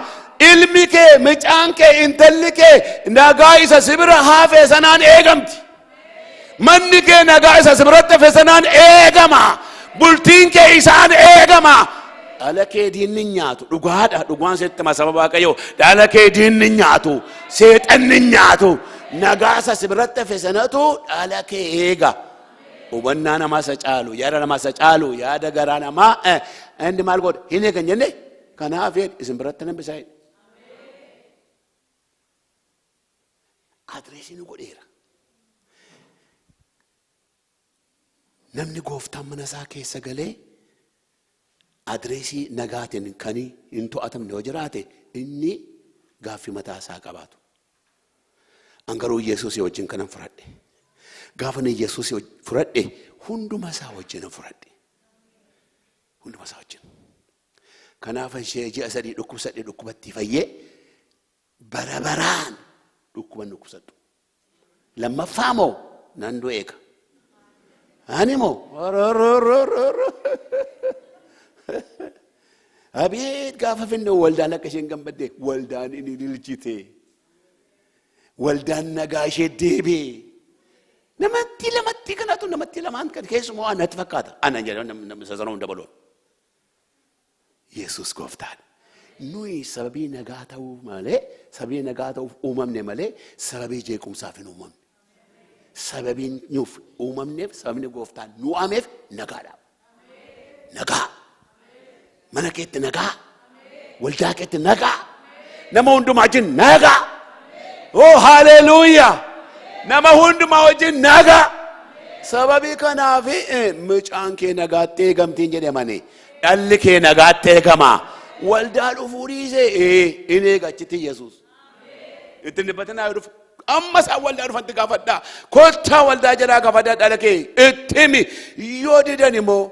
Ilmi kee, mucaan kee, intalli kee nagaa isa sibira hafe sanaan eegamti. Manni kee nagaa isa sibiratti hafe sanaan eegama. Bultiin kee isaan eegama. Dhala kee diinni nyaatu dhugaadha. Dhugaan seetti sababa Waaqayyo. Dhala kee diinni nyaatu seexanni nyaatu. Nagaasa sibiratti hafe sanatu dhala kee eega. Hubannaa namaa isa caalu, yaada namaa isa caalu, yaada garaa namaa inni maal godha? Hin eegan jenne kanaaf isin biratti nan hambisa. Adreesiin godheera. Namni gooftaan mana isaa keessa galee adreesii nagaatiin kan hin to'atamne yoo jiraate inni gaaffii mataa isaa qabaatu. Angaruu Yesuus wajjin kanan fudhadhe. Gaafa ni Yesuus fudhadhe hunduma isaa wajjin fudhadhe. Hunduma isaa wajjin. Kanaaf ishee ji'a sadii dhukkubsadhe dhukkubatti fayyee barabaraan dhukkuban dhukkubsadhu. Lammaffaa moo nan du'eeka. Ani moo abeet gaafa finne waldaan akka isheen gammadde waldaan inni lilchite. Waldaan nagaa ishee deebee. Namatti lamatti kanatu namatti lamaan kan keessumaa natti fakkaata. Ana jedhan nama sasanoon dabaloon. Yesus gooftaan. Nuyi sababii nagaa ta'uu malee, sababii nagaa ta'uuf uumamne malee, sababii jeequmsaaf hin uumamne. Sababiin nuuf uumamneef, sababni gooftaan nu waameef nagaadha. Nagaa. Mana keetti nagaa. Waldaa keetti nagaa. Nama hundumaa wajjin nagaa. Oh haleluuyaa. Nama hundumaa wajjin nagaa. Sababii kanaaf mucaan kee nagaatti eegamtiin jedhamanii dhalli kee nagaatti eegama. Waldaa dhufuu dhiisee in eegachitti Yesuus. Itti dubbatanaa dhufu. Amma isaan waldaa dhufanti gaafadhaa. Kottaa waldaa jalaa gaafadhaa dhala kee itti himi. Yoo didan immoo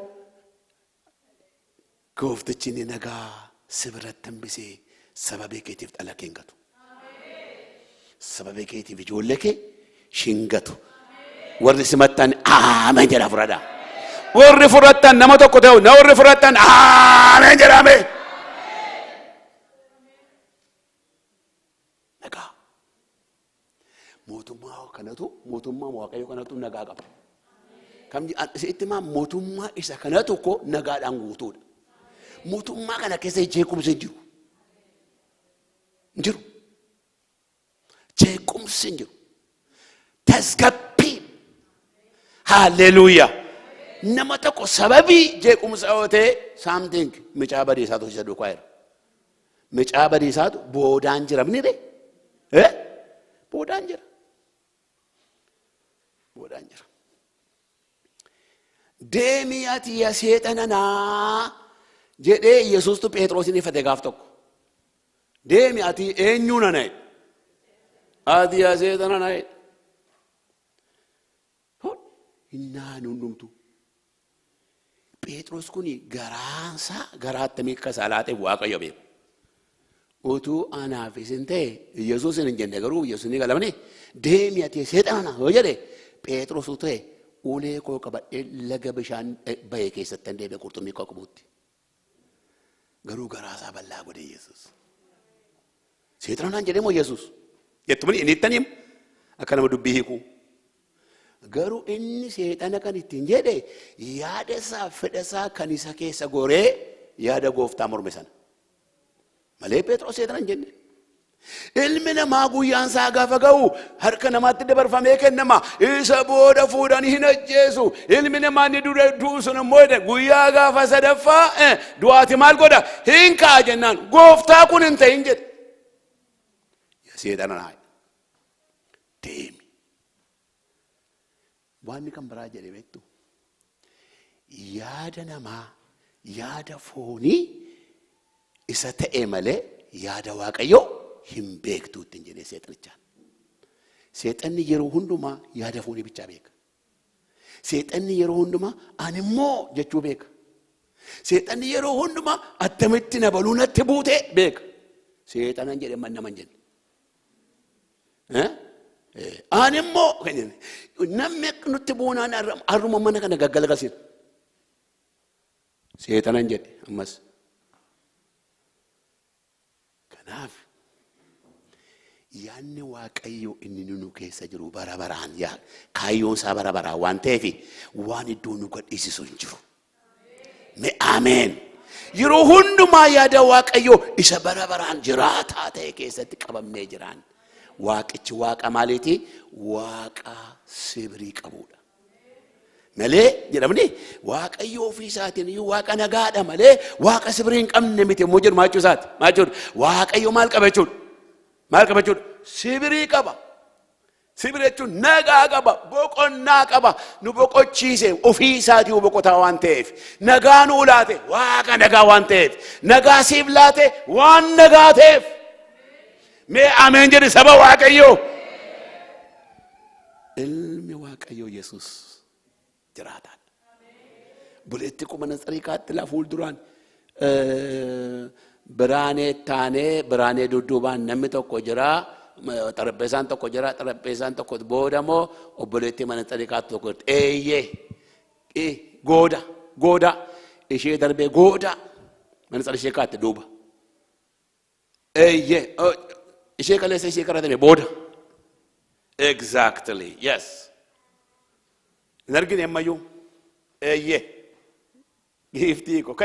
gooftichi ni nagaa si biratti hambisee sababii keetiif dhala kee hin gatu. Sababii keetiif ijoollee kee shingatu. Warri simattan aamen jedha fudhadhaa. Warri fudhattan nama tokko ta'u na warri fudhattan aamen jedhame. Nagaa. Mootummaa kanatu mootummaa waaqayyo kanatu nagaa qaba. Kam itti maa mootummaa isa kanatu ko nagaadhaan guutuudha. Mootummaa kana keessa jeequmsi jiru. Jiru. Jeequmsi jiru. Tasgabbii. Hallelujah. Nama tokko sababii jeequmsa yoo ta'e something micaa badiisaatu isa duukaa jira. Micaa badiisaatu boodaan jira minire. Boodaan jira. Boodaan jira. Deemii ati yaa seexanaa jedhee Yesuustu Phexrosin ifate gaaf tokko. Deemii ati eenyuu nana'e? Ati yaa seexanaa. Innaan hundumtu. Phexros kuni garaansa garaattamii akka salaate waaqayyo beeku. Utuu anaaf isin ta'e Yesuus hin jenne garuu Yesuus ni galamne deemii ati seexana yoo jedhe Phexros ta'e ulee koo qabadhee laga bishaan bahee keessatti deebi'ee qurxummii koo qabuutti. Garuu garaasaa bal'aa godhe Yesuus. Seexanaan jedhee moo Yesuus? Jettumani inni ittaniim akka nama dubbii hiikuu. Garuu inni seexana kan ittiin jedhe yaada isaa fedha isaa kan isa keessa goree yaada gooftaa morme sana. Malee Phexros seexana hin jenne. Ilmi namaa guyyaan isaa gaafa ga'u harka namaatti dabarfamee kennama. Isa booda fuudhanii hin ajjeesu. Ilmi namaa inni dura du'u sun immoo guyyaa gaafa sadaffaa du'aati maal godha? Hin ka'a jennaan gooftaa kun hin ta'in jedhe. Seexana naa deemi. Waan kan biraa jedhe beektu yaada namaa yaada foonii isa ta'e malee yaada waaqayyoo hin beektu ittiin jedhee seexanichaan. Seexanni yeroo hundumaa yaada foonii bichaa beeka. Seexanni yeroo hundumaa ani immoo jechuu beeka. Seexanni yeroo hundumaa attamitti na baluu natti buutee beeka. Seexanan jedhe man naman jenne. Ani immoo namni nutti buunaan harruma mana kana gaggalagasiin. Seexanan jedhe ammas. Kanaaf yaanni waaqayyo inni nu keessa jiru bara baraan kaayyoon isaa bara baraan waan ta'eef waan iddoo nu gadhiisisu hin jiru. Me ameen. Yeroo hundumaa yaada waaqayyo isa bara baraan jiraataa ta'e keessatti qabamnee jiraan. Waaqichi waaqa maaliiti? Waaqa sibrii qabuudha. Malee jedhamni waaqayyo ofii isaatiin waaqa nagaadha malee waaqa sibrii hin qabne miti immoo jedhu maachuu isaati. Maachuu waaqayyo maal qaba jechuudha? Maal qaba jechuudha? Sibrii qaba. Sibrii jechuun nagaa qaba, boqonnaa qaba. Nu boqochiise ofii isaatii boqotaa waan ta'eef. Nagaa nu laate waaqa nagaa waan ta'eef. Nagaa siif laate waan nagaa ta'eef. Mee ameen jedhi saba waaqayyoo. Ilmi waaqayyoo Yesuus jiraataan. Buleetti qubana tsariikaatti lafuul duraan biraanee taanee biraanee dudduubaan namni tokko jira. Xarapheesaan tokko jira. Xarapheesaan tokko booda moo obboleetti mana tsariikaatti tokko gooda ishee darbee gooda mana tsariikaatti duuba. Ishee kaleessa ishee karatame booda. Exactly. Yes. Nargin emmayyuu. Giftii ko.